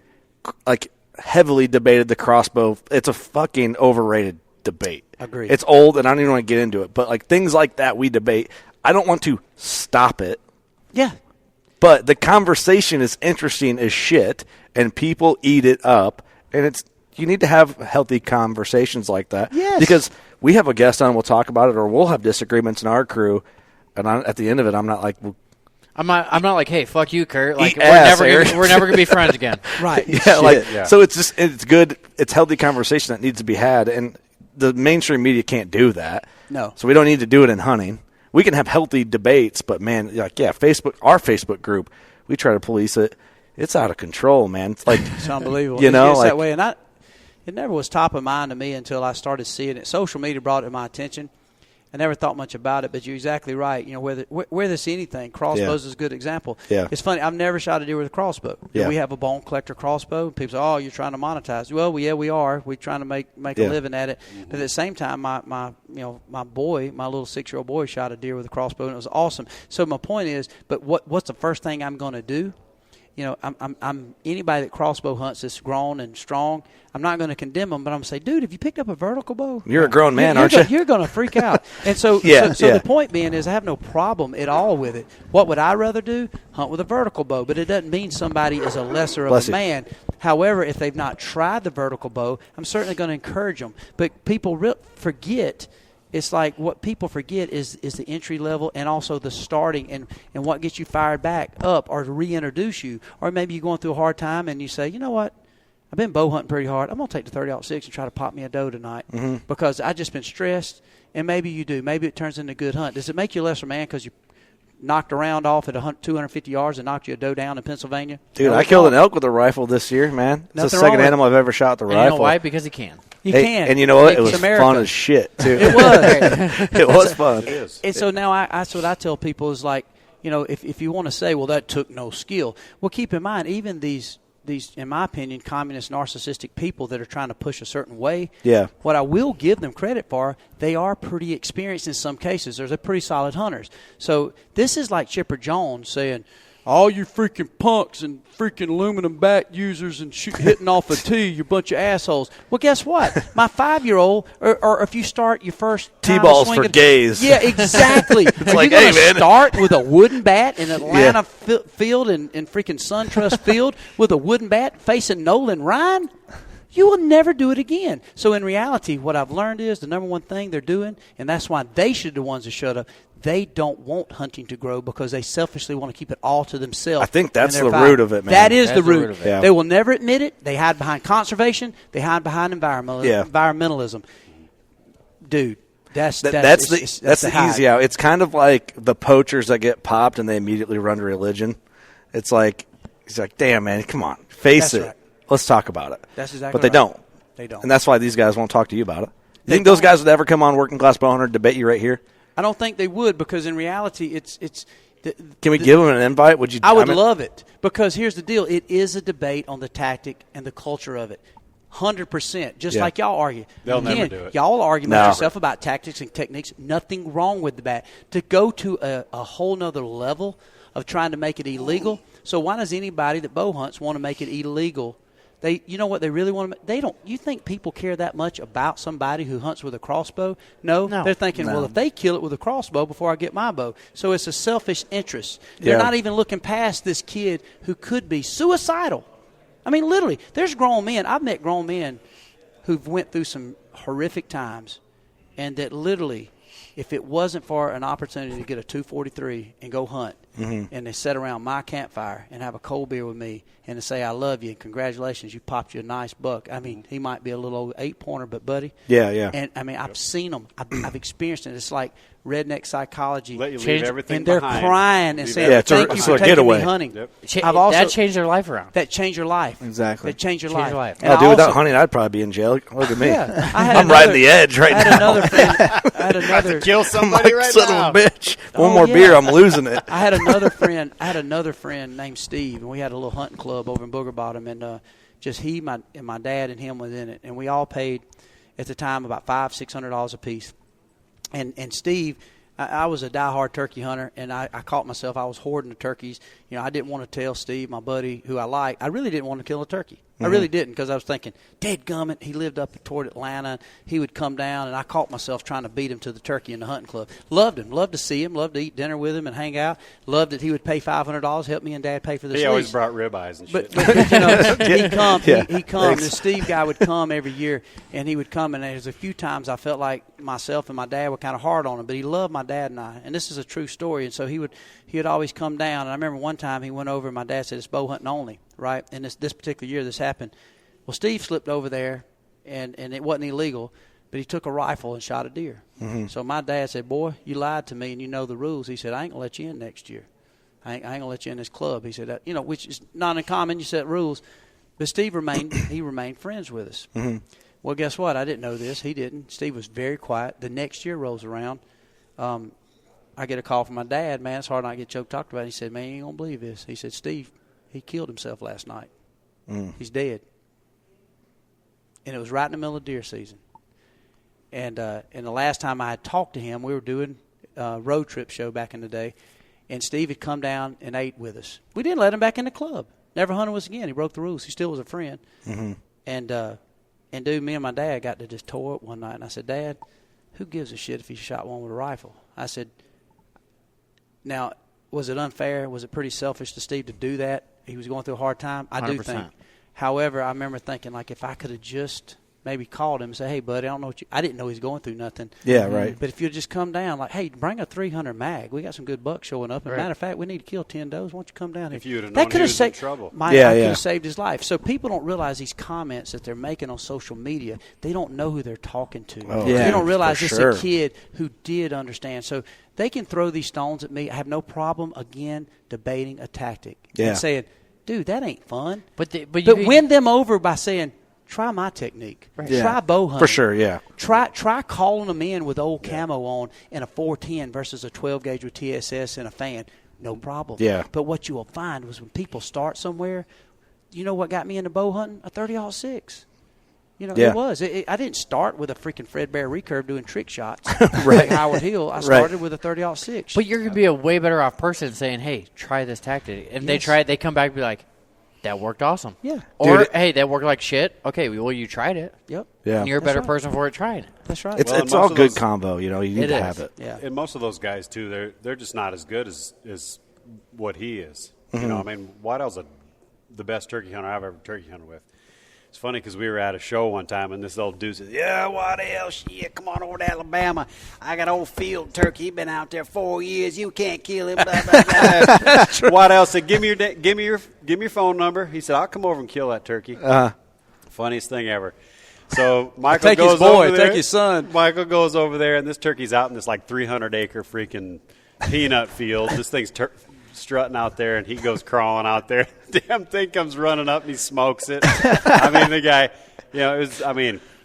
heavily debated the crossbow. It's a fucking overrated debate. Agreed. It's old, and I don't even want to get into it. But things like that we debate. I don't want to stop it. Yeah. But the conversation is interesting as shit, and people eat it up. And you need to have healthy conversations like that. Yes. Because we have a guest on, we'll talk about it, or we'll have disagreements in our crew. And at the end of it, I'm not like, well, I'm not like, hey, fuck you, Kurt. Like we're never gonna be friends again. Right. Yeah. So it's good. It's healthy conversation that needs to be had, and the mainstream media can't do that. No. So we don't need to do it in hunting. We can have healthy debates, but man, our Facebook group, we try to police it. It's out of control, man. It's it's unbelievable. It's that way, and it never was top of mind to me until I started seeing it. Social media brought it to my attention. I never thought much about it, but you're exactly right. You know, where there's anything, crossbows is a good example. Yeah. It's funny. I've never shot a deer with a crossbow. Yeah. We have a bone collector crossbow. People say, "Oh, you're trying to monetize." Well, we are. We're trying to make a living at it. But at the same time, my little 6-year-old boy, shot a deer with a crossbow, and it was awesome. So my point is, but what's the first thing I'm going to do? You know, I'm anybody that crossbow hunts that's grown and strong. I'm not going to condemn them, but I'm going to say, dude, if you picked up a vertical bow, you're a grown man, aren't you? You're going to freak out. And so the point being is, I have no problem at all with it. What would I rather do? Hunt with a vertical bow, but it doesn't mean somebody is a lesser of a man. However, if they've not tried the vertical bow, I'm certainly going to encourage them. But people forget. It's like what people forget is the entry level and also the starting and what gets you fired back up or to reintroduce you. Or maybe you're going through a hard time and you say, you know what, I've been bow hunting pretty hard. I'm going to take the 30-06 and try to pop me a doe tonight because I've just been stressed. And maybe you do. Maybe it turns into a good hunt. Does it make you a lesser man because you knocked a round off at 250 yards and knocked you a doe down in Pennsylvania? Dude, I killed an elk with a rifle this year, man. It's the second animal I've ever shot with a rifle. You know why? Because he can. You can. And you know what? It was fun as shit, too. It was. It was fun. It is. And so now that's what I tell people is like, you know, if you want to say, well, that took no skill. Well, keep in mind, even these, in my opinion, communist, narcissistic people that are trying to push a certain way, what I will give them credit for, they are pretty experienced in some cases. They're pretty solid hunters. So this is like Chipper Jones saying, all you freaking punks and freaking aluminum bat users and hitting off a tee, you bunch of assholes. Well, guess what? My 5-year-old, or if you start your first T-balls for gays. Yeah, exactly. It's Are like, you going hey, to man. start with a wooden bat in Atlanta Field and freaking SunTrust Field with a wooden bat facing Nolan Ryan? You will never do it again. So in reality, what I've learned is the number one thing they're doing, and that's why they should be the ones to shut up, they don't want hunting to grow because they selfishly want to keep it all to themselves. I think that's the root of it, man. That's the root of it. Yeah. They will never admit it. They hide behind conservation. They hide behind environmentalism. Dude, that's the easy out. It's kind of like the poachers that get popped and they immediately run to religion. It's like, he's like, damn, man, come on. Face it. Right. Let's talk about it. That's exactly But they right. don't. They don't. And that's why these guys won't talk to you about it. You think those guys would ever come on Working Class Bowhunter and debate you right here? I don't think they would because in reality it's Can we give them an invite? Would you? I would love it because here's the deal. It is a debate on the tactic and the culture of it. 100%. Just like y'all argue. They'll never do it. Y'all argue about yourself about tactics and techniques. Nothing wrong with the bat. To go to a whole nother level of trying to make it illegal. So why does anybody that bow hunts want to make it illegal? You know what they really want to make? They don't. You think people care that much about somebody who hunts with a crossbow? No. They're thinking, well, if they kill it with a crossbow before I get my bow. So it's a selfish interest. They're not even looking past this kid who could be suicidal. I mean, literally, there's grown men. I've met grown men who've went through some horrific times and that literally, if it wasn't for an opportunity to get a 243 and go hunt, and they sit around my campfire and have a cold beer with me and to say, I love you and congratulations, you popped you a nice buck. I mean, he might be a little old 8-pointer, but buddy. Yeah. And I mean, I've seen them. I've experienced it. It's like redneck psychology. Let you leave everything and they're behind. crying and saying, it's thank you for taking me hunting. Yep. That changed their life around. That changed your life. Exactly. That changed your life. And without hunting, I'd probably be in jail. Look at me. Yeah, I'm riding the edge right now. I had another Kill somebody right son now. of a bitch. One more beer, I'm losing it. I had another friend named Steve, and we had a little hunting club over in Booger Bottom, and just my dad and him was in it, and we all paid at the time about $500-600 a piece. And Steve, I was a diehard turkey hunter, and I caught myself. I was hoarding the turkeys. You know, I didn't want to tell Steve, my buddy, who I like. I really didn't want to kill a turkey. I really didn't because I was thinking, dadgummit, he lived up toward Atlanta. He would come down, and I caught myself trying to beat him to the turkey in the hunting club. Loved him. Loved to see him. Loved to eat dinner with him and hang out. Loved that he would pay $500, help me and Dad pay for the He always brought ribeyes and shit. But you know, he'd come. The Steve guy would come every year, and he would come, and there's a few times I felt like myself and my dad were kind of hard on him, but he loved my dad and I. And this is a true story, and so he would always come down. And I remember one time he went over, and my dad said, it's bow hunting only, right? And this particular year this happened. Well, Steve slipped over there, and it wasn't illegal, but he took a rifle and shot a deer. So my dad said, boy, you lied to me, and you know the rules. He said, I ain't going to let you in next year. I ain't going to let you in this club. He said, which is not uncommon. You set rules. But Steve remained friends with us. Well, guess what? I didn't know this. He didn't. Steve was very quiet. The next year rolls around. I get a call from my dad. Man, it's hard not to get choked talked about. He said, man, you ain't going to believe this. He said, Steve, he killed himself last night. He's dead. And it was right in the middle of deer season. And the last time I had talked to him, we were doing a road trip show back in the day, and Steve had come down and ate with us. We didn't let him back in the club. Never hunted with us again. He broke the rules. He still was a friend. And dude, me and my dad got to just tore up one night, and I said, Dad, who gives a shit if he shot one with a rifle? I said, now, was it unfair? Was it pretty selfish to Steve to do that? He was going through a hard time. I 100%. Do think. However, I remember thinking, like, if I could have just maybe called him and said, hey, buddy, I don't know what I didn't know he's going through nothing. Yeah, right. But if you'd just come down, like, hey, bring a 300 mag. We got some good bucks showing up. As a matter of fact, we need to kill 10 does. Why don't you come down here? If you would have known he was in trouble. I could have saved his life. So people don't realize these comments that they're making on social media, they don't know who they're talking to. Oh, they don't realize it's a kid who did understand. So they can throw these stones at me. I have no problem, again, debating a tactic and saying, dude, that ain't fun. But win them over by saying, try my technique. Right. Yeah. Try bow hunting. For sure, yeah. Try calling them in with old camo on and a 410 versus a 12 gauge with TSS and a fan. No problem. Yeah. But what you will find was when people start somewhere, you know what got me into bow hunting? A 30-06. You know, it was. I didn't start with a freaking Fred Bear recurve doing trick shots like Howard Hill. I started with a 30-06. But you're going to be a way better off person saying, hey, try this tactic. If they try it, they come back and be like, that worked awesome. Yeah. Or, hey, that worked like shit. Okay, well, you tried it. Yep. Yeah. And you're a better person for it trying it. That's right. It's all good combo. You know, you need to have it. Yeah. And most of those guys, too, they're just not as good as what he is. You know, I mean, Wadell's the best turkey hunter I've ever turkey hunted with. It's funny because we were at a show one time, and this old dude says, yeah, Wadell, shit, come on over to Alabama. I got old field turkey. He been out there 4 years. You can't kill him. Blah, blah, blah. Wadell said, give me your phone number. He said, I'll come over and kill that turkey. Funniest thing ever. So Michael take goes his boy, over there. take his son. Michael goes over there, and this turkey's out in this like 300-acre freaking peanut field. This thing's strutting out there, and he goes crawling out there. Damn thing comes running up, and he smokes it. I mean, the guy, you know, as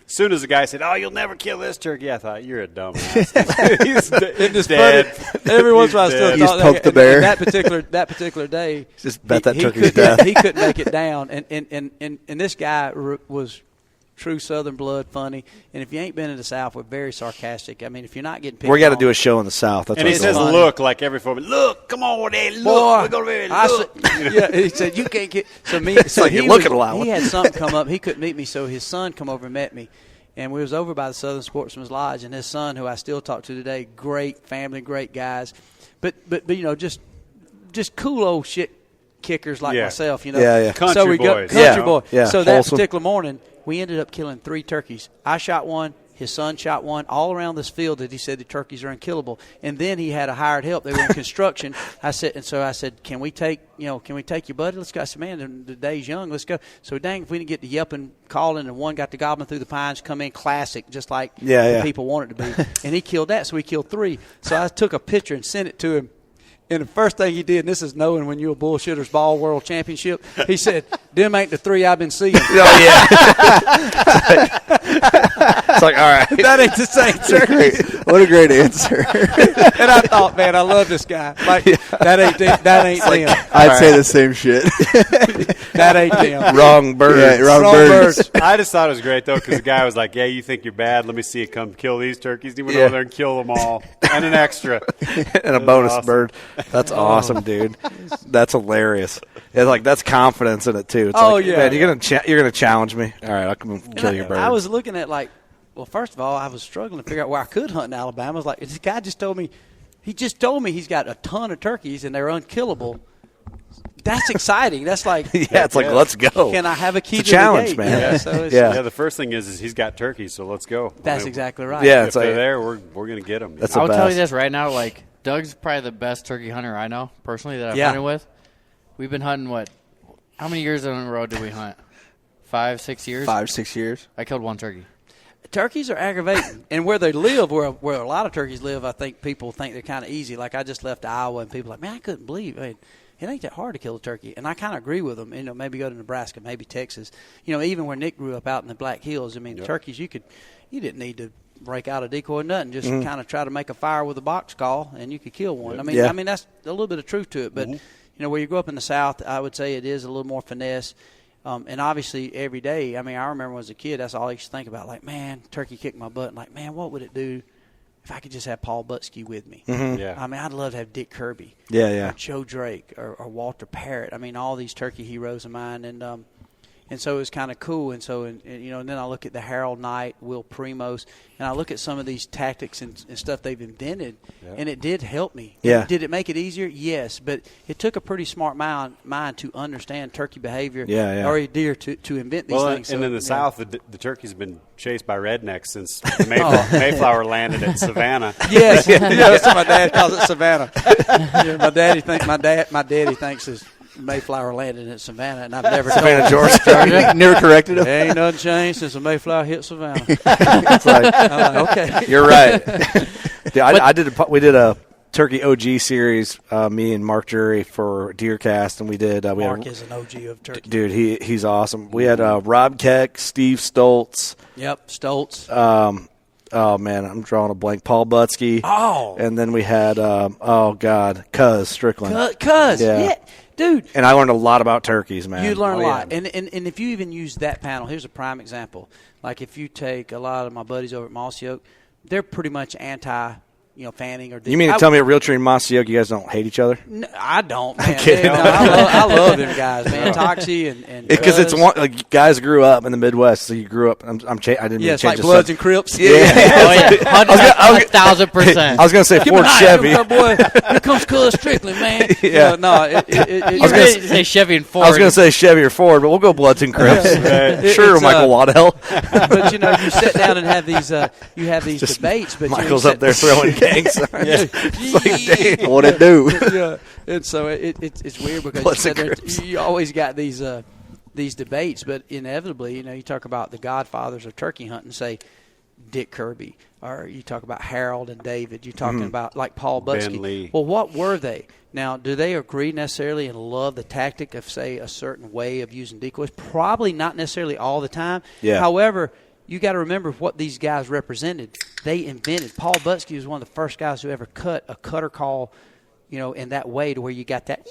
soon as the guy said, oh, you'll never kill this turkey, I thought, you're a dumbass. He's dead. Every once in a while I still You thought just poked the bear. That particular day. Just bet that turkey's death. He couldn't make it down. And this guy was true Southern blood, funny. And if you ain't been in the South, we're very sarcastic. I mean, if you're not getting picked We got to on, do a show in the South. That's And what he says, going on. look, like every 4 minutes. Look, come on there, look. boy, We're going to be I look. said, yeah, he said, you can't get. So me, so like he you're looking was- a lot. He had something come up. He couldn't meet me, so his son come over and met me. And we was over by the Southern Sportsman's Lodge, and his son, who I still talk to today, great family, great guys, but you know, just cool old shit kickers like myself, you know. Yeah. Country so we boys. country boy. Yeah. So that Wholesome. particular morning, we ended up killing 3 turkeys. I shot one. His son shot one all around this field that he said the turkeys are unkillable. And then he had a hired help. They were in construction. I said, can we take your buddy? Let's go. I said, man, the day's young. Let's go. So dang, if we didn't get the yelping, calling, and one got the gobbling through the pines, come in classic, just like the people want it to be. And he killed that, so we killed 3. So I took a picture and sent it to him. And the first thing he did, and this is knowing when you're a bullshitter's ball world championship, he said, them ain't the 3 I've been seeing. Oh, yeah. It's like, all right. That ain't the same turkey. What a great answer. And I thought, man, I love this guy. Like, that ain't them. I'd say the same shit. That ain't them. Wrong bird. Yeah, wrong birds. I just thought it was great, though, because the guy was like, yeah, you think you're bad? Let me see you come kill these turkeys. He went over there and killed them all. And an extra. And a bonus awesome. bird. That's awesome, dude. That's hilarious. It's like that's confidence in it too. It's Oh, like, yeah. man, you're gonna challenge me. All right, I'll come and kill your bird. I was looking at well, first of all, I was struggling to figure out where I could hunt in Alabama. I was like, this guy just told me he's got a ton of turkeys and they're unkillable. That's exciting. That's like it's like let's go. Can I have a key It's a to challenge, the gate? man. Yeah, so it's, Yeah. Yeah, the first thing is he's got turkeys, so let's go. That's exactly right. Yeah, If it's like they're there, we're going to get them. That's I'll the tell you best. this right now, like, Doug's probably the best turkey hunter I know, personally, that I've Yeah. hunted with. We've been hunting, how many years in a row did we hunt? 5, 6 years? 5, 6 years. I killed 1 turkey. Turkeys are aggravating, and where they live, where a lot of turkeys live, I think people think they're kind of easy. Like I just left Iowa, and people are like, man, I couldn't believe it. It ain't that hard to kill a turkey, and I kind of agree with them. Maybe go to Nebraska, maybe Texas. Even where Nick grew up out in the Black Hills, turkeys you didn't need to break out a decoy or nothing. Just kind of try to make a fire with a box call, and you could kill one. I mean that's a little bit of truth to it. But where you grow up in the South, I would say it is a little more finesse. And obviously every day, I remember when I was a kid, that's all I used to think about. Like, man, turkey kicked my butt. And like, man, what would it do if I could just have Paul Butsky with me? Yeah. I'd love to have Dick Kirby. Yeah. Or Joe Drake or Walter Parrott. All these turkey heroes of mine. And so it was kind of cool. And so, and then I look at the Harold Knight, Will Primos, and I look at some of these tactics and stuff they've invented, and it did help me. Yeah. Did it make it easier? Yes. But it took a pretty smart mind to understand turkey behavior or a deer to invent these things. And in the South, the turkeys have been chased by rednecks since Mayflower landed at Savannah. Yes. That's what my dad calls it, Savannah. My daddy thinks it's Mayflower landed at Savannah, and I've never Savannah, Georgia. Never corrected him. There ain't nothing changed since the Mayflower hit Savannah. It's like, Okay. you're right. Dude, we did a turkey OG series, me and Mark Jury for Deercast, and we did. Mark is an OG of turkey. Dude, he's awesome. We had Rob Keck, Steve Stoltz. Yep, Stoltz. Oh man, I'm drawing a blank. Paul Butsky. Oh. And then we had Cuz Strickland. Cuz. Yeah. dude. And I learned a lot about turkeys, man. You learn a lot. And if you even use that panel, here's a prime example. Like if you take a lot of my buddies over at Mossy Oak, they're pretty much anti, fanning or. You mean to tell me at Realtree and Mossy Oak, you guys don't hate each other? No, I don't. Man. I'm kidding. I love them guys, man. Toxie and because it's guys grew up in the Midwest, so you grew up. I didn't. Yeah, mean it's to change like Bloods and Crips. Oh, yeah. 1,000%. I was going to say Ford Chevy. Boy, here comes Cuz Strickland, man. Yeah. I was going to say Chevy and Ford. I was going to say Chevy or Ford, but we'll go Bloods and Crips. Sure, Michael Waddell. But you sit down and have these. You have these debates. But Michael's up there throwing gang signs. It's like, damn, what it do? Yeah, and so it's weird because you always got these debates, but inevitably, you talk about the godfathers of turkey hunting, say Dick Kirby, or you talk about Harold and David. You're talking about like Paul Butsky. Well, what were they? Now, do they agree necessarily and love the tactic of, say, a certain way of using decoys? Probably not necessarily all the time. Yeah. However, you got to remember what these guys represented. They invented. Paul Butsky was one of the first guys who ever cut a cutter call, in that way to where you got that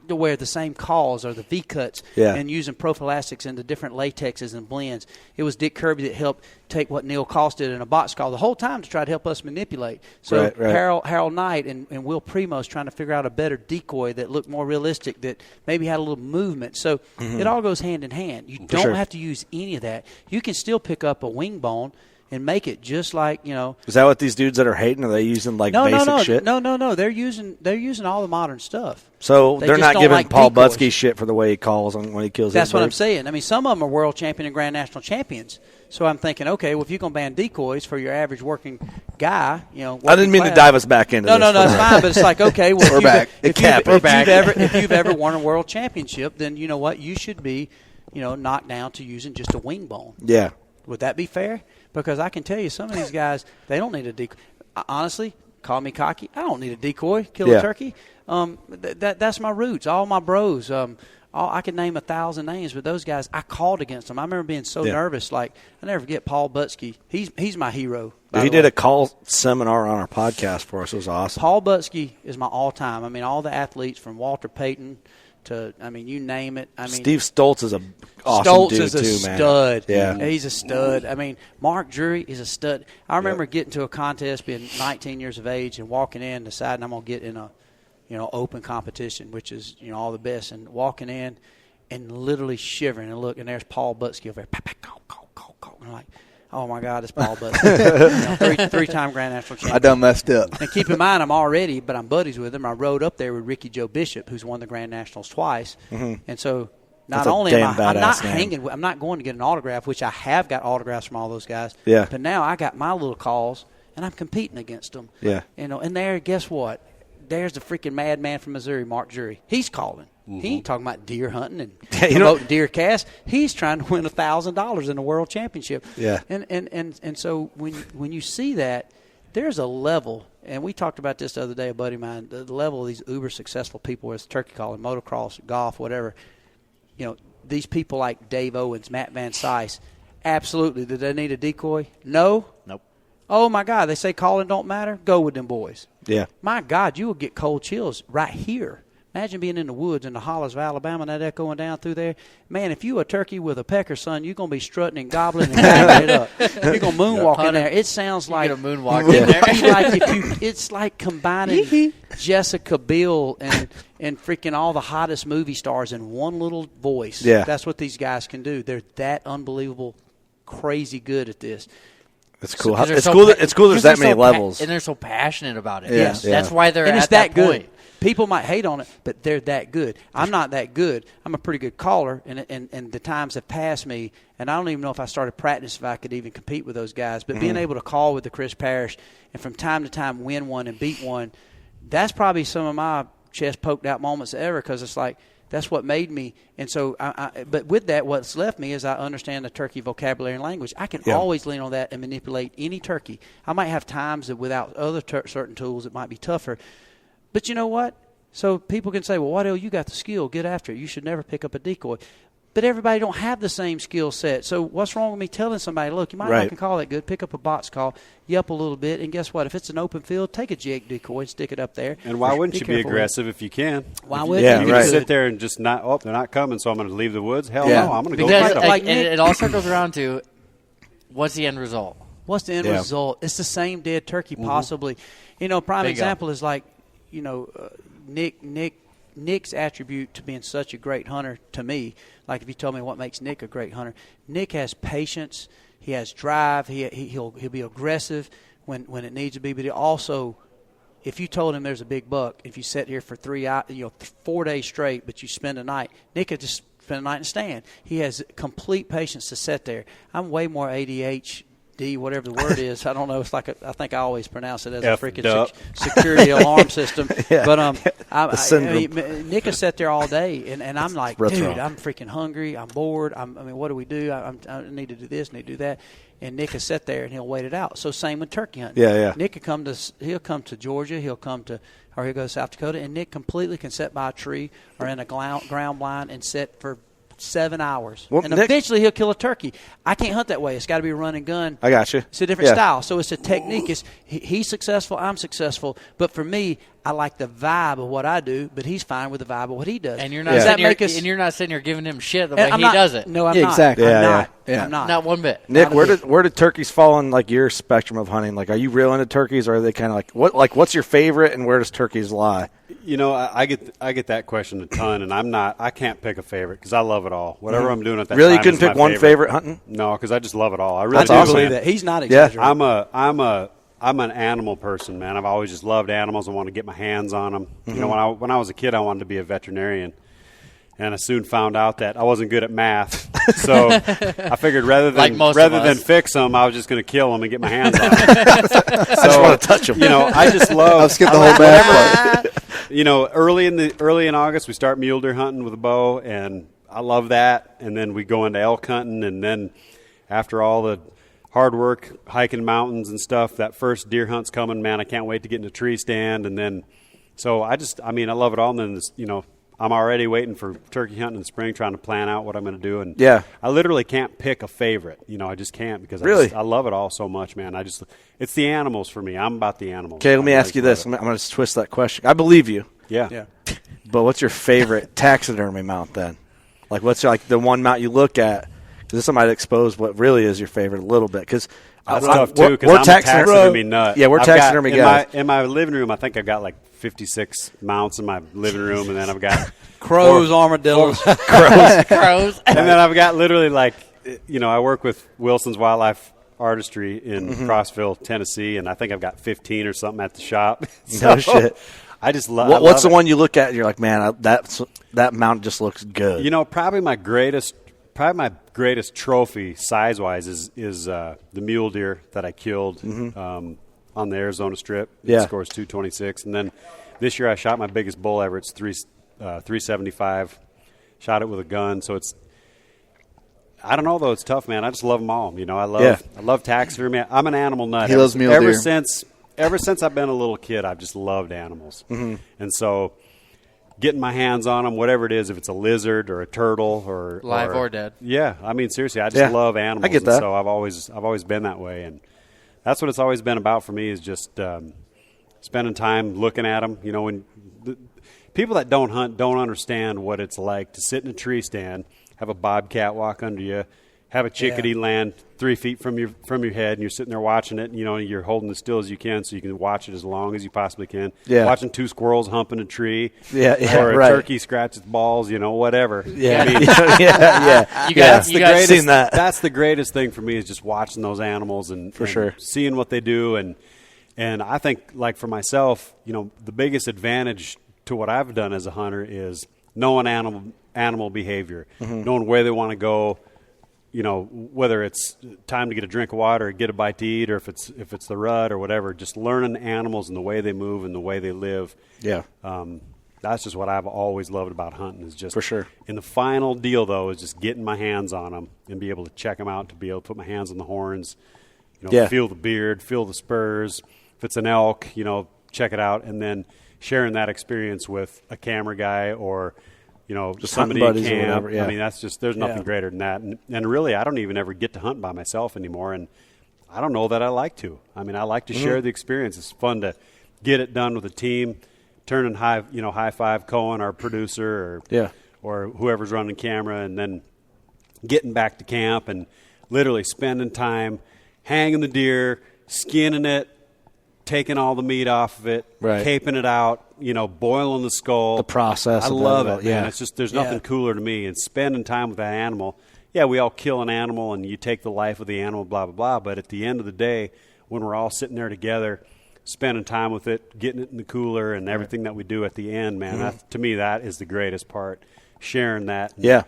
to where the same calls are the V cuts and using prophylactics into different latexes and blends. It was Dick Kirby that helped take what Neil Cost did in a box call the whole time to try to help us manipulate. So Harold Knight and Will Primos trying to figure out a better decoy that looked more realistic, that maybe had a little movement. So it all goes hand in hand. You don't have to use any of that. You can still pick up a wing bone and make it just like, Is that what these dudes that are hating, are they using basic shit? No. They're using all the modern stuff. So they're not giving Paul decoys. Butsky shit for the way he calls when he kills. That's what I'm saying. I mean, some of them are world champion and grand national champions. So I'm thinking, okay, well, if you're going to ban decoys for your average working guy, I didn't mean to dive us back into this. No, it's fine. But it's like, okay, well, we're back. If you've ever won a world championship, then you know what? You should be, knocked down to using just a wing bone. Yeah. Would that be fair? Because I can tell you, some of these guys, they don't need a decoy. Honestly, call me cocky. I don't need a decoy. Kill a turkey. That's my roots. All my bros. I could name 1,000 names, but those guys, I called against them. I remember being so nervous. Like, I never forget Paul Butsky. He's my hero. He did a call seminar on our podcast for us. It was awesome. Paul Butsky is my all-time. I mean, all the athletes from Walter Payton to, you name it. Steve Stoltz is an awesome dude, is a too, stud. Man. Yeah. He's a stud. Mark Drury is a stud. I remember getting to a contest, being 19 years of age, and walking in, deciding I'm going to get in a, open competition, which is, all the best, and walking in and literally shivering and look, and there's Paul Butsky over there. And I'm like, oh, my God, it's Paul Butsky. Three-time Grand National champion. I done messed up. And keep in mind, but I'm buddies with him. I rode up there with Ricky Joe Bishop, who's won the Grand Nationals twice. Mm-hmm. And so not only am I'm not going to get an autograph, which I have got autographs from all those guys. Yeah. But now I got my little calls, and I'm competing against them. Yeah. And there, guess what? There's the freaking madman from Missouri, Mark Drury. He's calling. Mm-hmm. He ain't talking about deer hunting and promoting deer cast. He's trying to win $1,000 in the world championship. Yeah. And so when you see that, there's a level, and we talked about this the other day, a buddy of mine, the level of these uber successful people with turkey calling, motocross, golf, whatever. These people like Dave Owens, Matt Van Sice, absolutely. Do they need a decoy? No. Nope. Oh, my God, they say calling don't matter? Go with them boys. Yeah. My God, you will get cold chills right here. Imagine being in the woods in the hollows of Alabama and that echoing down through there. Man, if you a turkey with a pecker, son, you're going to be strutting and gobbling and backing it up. You're going to moonwalk in there. It sounds like a moonwalk in there. It's like combining Jessica Biel and freaking all the hottest movie stars in one little voice. Yeah. That's what these guys can do. They're that unbelievable, crazy good at this. It's cool. It's cool. There's that many levels, and they're so passionate about it. Yes, that's why they're at that good. point. People might hate on it, but they're that good. I'm not that good. I'm a pretty good caller, and the times have passed me, and I don't even know if I started practice if I could even compete with those guys. But being able to call with the Chris Parrish and from time to time win one and beat one, that's probably some of my chest poked out moments ever, because it's like that's what made me. And so, but with that, what's left me is I understand the turkey vocabulary and language. I can always lean on that and manipulate any turkey. I might have times that without other certain tools it might be tougher. But you know what? So people can say, well, Wadell, you got the skill. Get after it. You should never pick up a decoy. But everybody don't have the same skill set. So what's wrong with me telling somebody, look, you might not can call that good. Pick up a box call, yelp a little bit, and guess what? If it's an open field, take a jig decoy and stick it up there. And why wouldn't you be aggressive if you can? Why wouldn't you? You can sit there and just not, oh, they're not coming, so I'm going to leave the woods? Hell no, I'm going to go fight them. And it all circles around to what's the end result? What's the end result? It's the same dead turkey, possibly. Prime example is like, Nick's attribute to being such a great hunter to me, like if you told me what makes Nick a great hunter, Nick has patience, he has drive, he'll be aggressive when it needs to be, but he also, if you told him there's a big buck, if you sit here for 4 days straight, but you spend a night, Nick could just spend a night and stand. He has complete patience to sit there. I'm way more ADHD, whatever the word is. I don't know. It's like I think I always pronounce it as a freaking security alarm system. But Nick has sat there all day, and I'm like, dude, I'm freaking hungry. I'm bored. What do we do? I need to do this, need to do that. And Nick has sat there and he'll wait it out. So same with turkey hunting. Yeah. Nick he'll come to Georgia. Or he'll go to South Dakota, and Nick completely can sit by a tree or in a ground blind and sit for 7 hours. Well, and eventually he'll kill a turkey. I can't hunt that way. It's got to be a run and gun. I got you. It's a different style. So it's a technique. He's successful, I'm successful. But for me, I like the vibe of what I do, but he's fine with the vibe of what he does. And you're not sitting here giving him shit the way he does it. No, I'm not. Exactly. I'm not. Not one bit. Nick, where did turkeys fall on like your spectrum of hunting? Like, are you real into turkeys, or are they kind of what's your favorite, and where does turkeys lie? I get that question a ton, and I can't pick a favorite because I love it all. Whatever I'm doing at that really, time. You couldn't pick one favorite hunting? No, because I just love it all. I really do believe that. He's not exaggerating. I'm an animal person, man. I've always just loved animals. I want to get my hands on them. Mm-hmm. When I was a kid, I wanted to be a veterinarian, and I soon found out that I wasn't good at math. So I figured rather than fix them, I was just going to kill them and get my hands on them. I just want to touch them. I just love. I'll skip the whole math part. Early in August, we start mule deer hunting with a bow, and I love that. And then we go into elk hunting, and then after all the hard work hiking mountains and stuff, that first deer hunt's coming, man. I can't wait to get in a tree stand. And then, so I love it all. And then, I'm already waiting for turkey hunting in the spring, trying to plan out what I'm going to do. And I literally can't pick a favorite. I just can't because I love it all so much, man. It's the animals for me. I'm about the animals. Okay, let me ask you this. I'm going to twist that question. I believe you. Yeah. But what's your favorite taxidermy mount then? Like, what's the one mount you look at? Because this might expose what really is your favorite a little bit. Because that's tough too. Because I'm a taxidermy nut. Yeah, we're taxidermy guys. In my living room, I think I've got like 56 mounts in my living room, and then I've got crows, armadillos, crows, and then I've got literally I work with Wilson's Wildlife Artistry in Crossville, Tennessee, and I think I've got 15 or something at the shop. No shit. I just love. What's the one you look at and you're like, man, that mount just looks good. Probably my greatest trophy size-wise is the mule deer that I killed on the Arizona Strip. It scores 226. And then this year I shot my biggest bull ever. It's 375. Shot it with a gun. So I don't know, though. It's tough, man. I just love them all. I love taxidermy. I'm an animal nut. He loves mule deer. Ever since I've been a little kid, I've just loved animals. Mm-hmm. And so getting my hands on them, whatever it is, if it's a lizard or a turtle or live or dead. Yeah, seriously, I just love animals. I get that. And so I've always been that way, and that's what it's always been about for me is just spending time looking at them. When people that don't hunt don't understand what it's like to sit in a tree stand, have a bobcat walk under you, have a chickadee land 3 feet from your head, and you're sitting there watching it, and you're holding as still as you can so you can watch it as long as you possibly can. Yeah. Watching two squirrels humping a tree. Or a turkey scratch its balls, whatever. Yeah. You guys seen that. That's the greatest thing for me is just watching those animals and sure seeing what they do. And I think, like, for myself, the biggest advantage to what I've done as a hunter is knowing animal behavior, knowing where they want to go, whether it's time to get a drink of water or get a bite to eat, or if it's the rut or whatever, just learning animals and the way they move and the way they live. Yeah. That's just what I've always loved about hunting is just for sure. And the final deal, though, is just getting my hands on them and be able to check them out, to be able to put my hands on the horns, feel the beard, feel the spurs. If it's an elk, check it out, and then sharing that experience with a camera guy or just somebody at camp. Or whatever, yeah. I mean, that's just, there's nothing greater than that. And really, I don't even ever get to hunt by myself anymore. And I don't know that I like to. I mean, I like to share the experience. It's fun to get it done with a team, turning high five Cohen, our producer, or whoever's running camera, and then getting back to camp and literally spending time hanging the deer, skinning it, taking all the meat off of it, caping it out, boiling the skull. The process. I love it, man. It's just, there's nothing cooler to me. And spending time with that animal. Yeah, we all kill an animal and you take the life of the animal, blah, blah, blah. But at the end of the day, when we're all sitting there together, spending time with it, getting it in the cooler and everything that we do at the end, man, to me, that is the greatest part. Sharing that. And,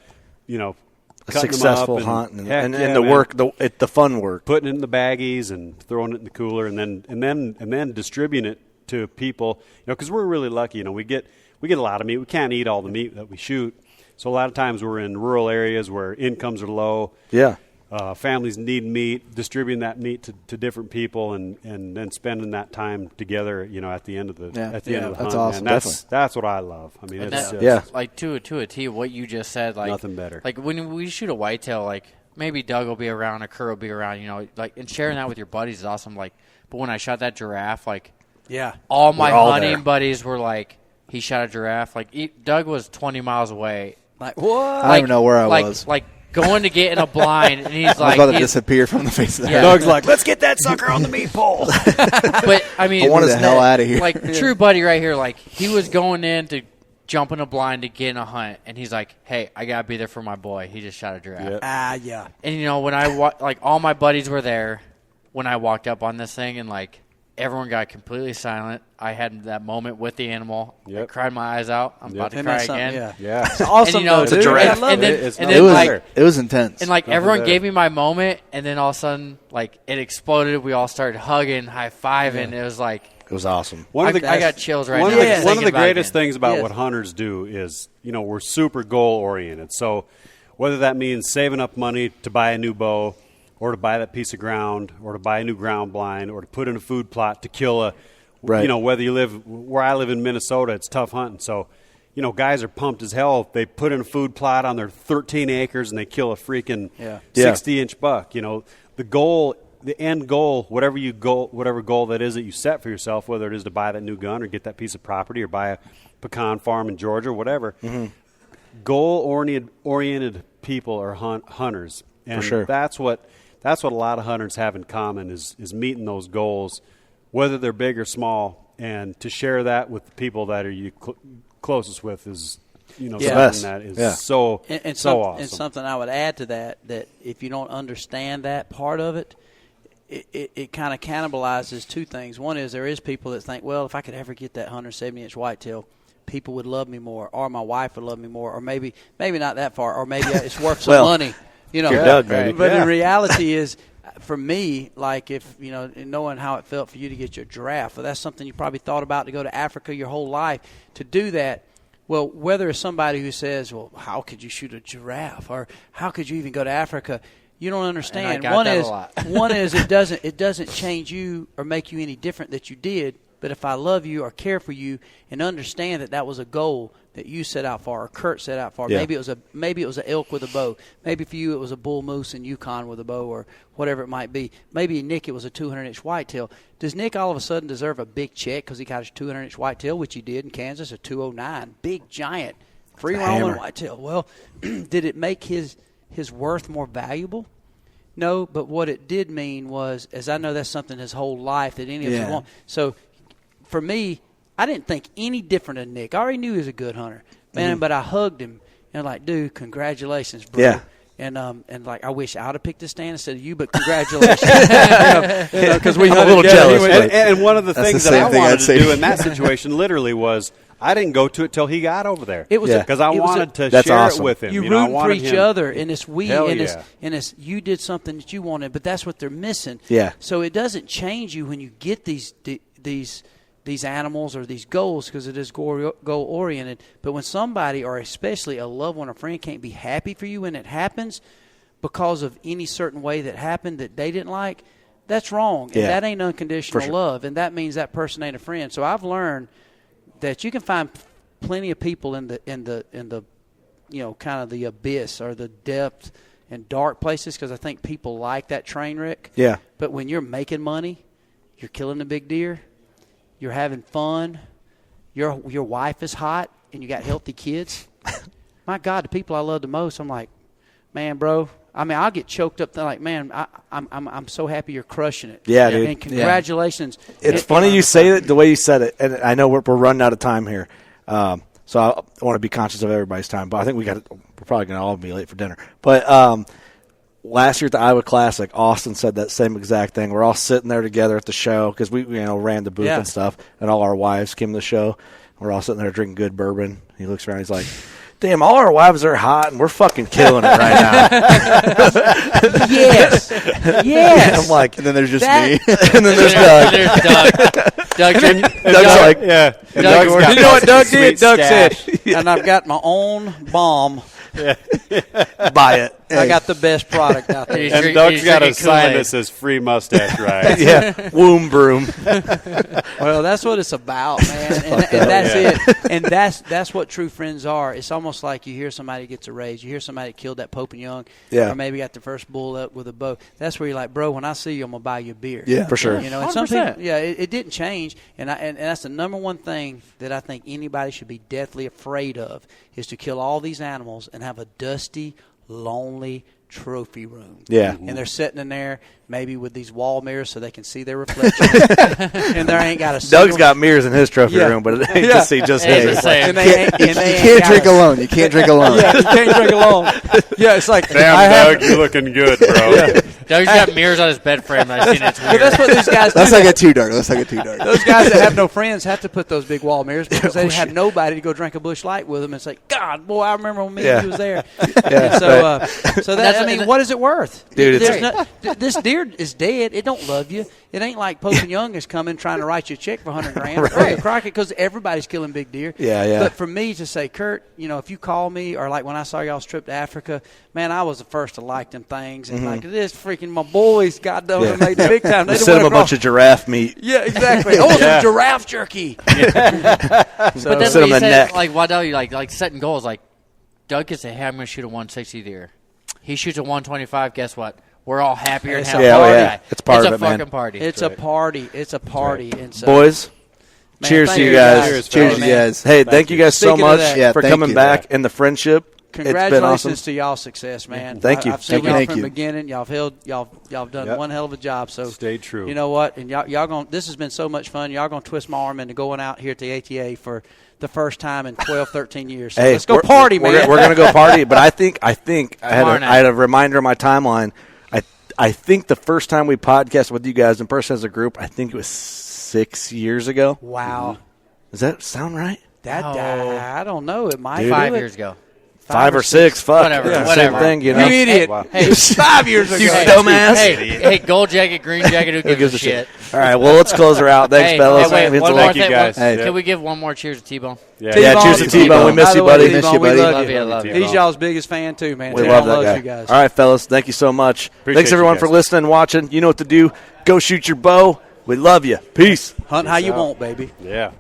a successful hunt and the work, the fun work, putting it in the baggies and throwing it in the cooler, and then distributing it to people. Because we're really lucky. We get a lot of meat. We can't eat all the meat that we shoot, so a lot of times we're in rural areas where incomes are low. Yeah. Families need meat, distributing that meat to different people, and then spending that time together. At the end of the at the end of the that's hunt. Awesome. Man, that's what I love. I mean, it's just, like to a T. What you just said, like nothing better. Like when we shoot a whitetail, like maybe Doug will be around, a Kerr will be around. Like and sharing that with your buddies is awesome. Like, but when I shot that giraffe, like all my hunting buddies were like, he shot a giraffe. Like Doug was 20 miles away. Like what? I don't even know where I was. Like. Going to get in a blind, and he's like, I was about to disappear from the face of the Doug's like, let's get that sucker on the meat pole. But I mean, I want the hell out of here. Like true buddy right here, like he was going in to jump in a blind to get in a hunt, and he's like, hey, I gotta be there for my boy. He just shot a giraffe. And when I like all my buddies were there when I walked up on this thing, and like everyone got completely silent. I had that moment with the animal. I cried my eyes out. I'm about to cry again. Yeah. It's awesome. And, it's a giraffe. It was intense. And like everyone gave me my moment, and then all of a sudden, like it exploded. We all started hugging, high fiving. It was like it was awesome. I got chills right now. One of the greatest things about what hunters do is, we're super goal oriented. So whether that means saving up money to buy a new bow, or to buy that piece of ground, or to buy a new ground blind, or to put in a food plot to kill a, whether you live where I live in Minnesota, it's tough hunting. So, guys are pumped as hell. They put in a food plot on their 13 acres and they kill a freaking 60-inch buck. The goal, the end goal, whatever goal that is that you set for yourself, whether it is to buy that new gun or get that piece of property or buy a pecan farm in Georgia or whatever. Goal-oriented people are hunters. And that's what a lot of hunters have in common is meeting those goals, whether they're big or small, and to share that with the people that are you closest with is, something that is so awesome. And something I would add to that if you don't understand that part of it, it kind of cannibalizes two things. One is there is people that think, well, if I could ever get that 170-inch whitetail, people would love me more, or my wife would love me more, or maybe not that far, or maybe it's worth some money. Doug, but in reality is, for me, like if, knowing how it felt for you to get your giraffe, well, that's something you probably thought about to go to Africa your whole life. To do that, well, whether it's somebody who says, well, how could you shoot a giraffe, or how could you even go to Africa? You don't understand. One is it doesn't change you or make you any different that you did. But if I love you or care for you and understand that was a goal that you set out for, or Kurt set out for, maybe it was an elk with a bow, maybe for you it was a bull moose in Yukon with a bow, or whatever it might be. Maybe Nick, it was a 200-inch whitetail. Does Nick all of a sudden deserve a big check because he got his 200-inch whitetail, which he did in Kansas, a 209, big giant free roaming whitetail? Well, did it make his worth more valuable? No, but what it did mean was, as I know that's something his whole life that any of us want. So for me, I didn't think any different than Nick. I already knew he was a good hunter, man. But I hugged him and like, dude, congratulations, bro. Yeah. And like, I wish I would have picked the stand instead of you, but congratulations. Because I'm a little jealous. And one of the things that I wanted to do in that situation literally was I didn't go to it till he got over there. It was because I wanted to share it with him. You root for each other, and it's and you did something that you wanted, but that's what they're missing. Yeah. So it doesn't change you when you get these animals or these goals, because it is goal oriented. But when somebody, or especially a loved one or friend, can't be happy for you when it happens because of any certain way that happened that they didn't like, that's wrong. And that ain't unconditional love, and that means that person ain't a friend. So I've learned that you can find plenty of people in the kind of the abyss or the depth and dark places because I think people like that train wreck. Yeah. But when you're making money, you're killing the big deer, you're having fun, your wife is hot, and you got healthy kids. My God, the people I love the most, I'm like, man, bro. I mean, I'll get choked up. Like, man, I'm so happy you're crushing it. Yeah, dude. And congratulations. Yeah. It's funny you say it the way you said it, and I know we're running out of time here. So I want to be conscious of everybody's time, but I think we're probably going to all be late for dinner. But last year at the Iowa Classic, Austin said that same exact thing. We're all sitting there together at the show because we ran the booth and stuff, and all our wives came to the show. We're all sitting there drinking good bourbon. He looks around, he's like, damn, all our wives are hot, and we're fucking killing it right now. Yes. I'm like, and then there's just me. And then there's Doug. Doug's like, yeah. You know what Doug did? Doug said, and I've got my own bomb. Buy it. I got the best product out there. And Doug's got a sign that says free mustache ride. Yeah, womb broom. Well, that's what it's about, man. And that's it. And that's what true friends are. It's almost like you hear somebody gets a raise. You hear somebody that killed that Pope and Young, or maybe got the first bull up with a bow. That's where you're like, bro, when I see you, I'm gonna buy you a beer. Yeah, for sure. You know, and some people, it didn't change. And that's the number one thing that I think anybody should be deathly afraid of is to kill all these animals and have a dusty, lonely trophy room. Yeah. And they're sitting in there maybe with these wall mirrors so they can see their reflection. And there ain't got a Doug's got mirrors in his trophy room, but it ain't to see just his. And you can't drink alone. You can't drink alone. Yeah, you can't drink alone. Yeah, it's like, damn, Doug, you're looking good, bro. Doug's got mirrors on his bed frame. I've seen it. But that's what these guys do. That's like a too dark. Those guys that have no friends have to put those big wall mirrors because they have nobody to go drink a Busch Light with them. It's like, God, boy, I remember when he was there. Yeah. So that, I mean, what is it worth? Dude, this deer is dead. It don't love you. It ain't like Pope and Young is coming trying to write you a check for $100,000. Right. Crockett, because everybody's killing big deer. Yeah. But for me to say, Kurt, if you call me or like when I saw y'all's trip to Africa, man, I was the first to like them things. And like this freaking my boys got done and made the big time. They sent them a bunch of giraffe meat. Yeah, exactly. Oh, some giraffe jerky. But that's what you said, like Wadell, you like setting goals. Like Doug could say, hey, I'm going to shoot a 160 deer. He shoots a 125. Guess what? We're all happier and have a party. Yeah. It's part of it, man. It's a fucking party. It's a party. It's a party. Right. And so, boys, cheers to you guys. Cheers to you guys. Hey, thank you guys so much for coming back and the friendship. Congratulations to y'all's success, man. Thank you. I've seen y'all from the beginning. Y'all done one hell of a job. So stay true. You know what? And y'all going. This has been so much fun. Y'all gonna twist my arm into going out here at the ATA for the first time in 12, 13 years. So let's go party, man. We're gonna go party. But I think I had a reminder in my timeline. I think the first time we podcasted with you guys in person as a group, I think it was 6 years ago. Wow. Does that sound right? I don't know. It might be 5 years ago. 5 or 6. Fuck. Whatever. Same thing, You idiot. Hey, 5 years ago. You dumbass. Hey, gold jacket, green jacket, who gives a shit? All right, well, let's close her out. Thanks, fellas. Thank you, guys. Can we give one more cheers to T-Bone? Yeah, cheers to T-Bone. We miss you, buddy. We love you. He's y'all's biggest fan, too, man. We love that guy. You guys. All right, fellas, thank you so much. Thanks, everyone, for listening and watching. You know what to do. Go shoot your bow. We love you. Peace. Hunt how you want, baby. Yeah.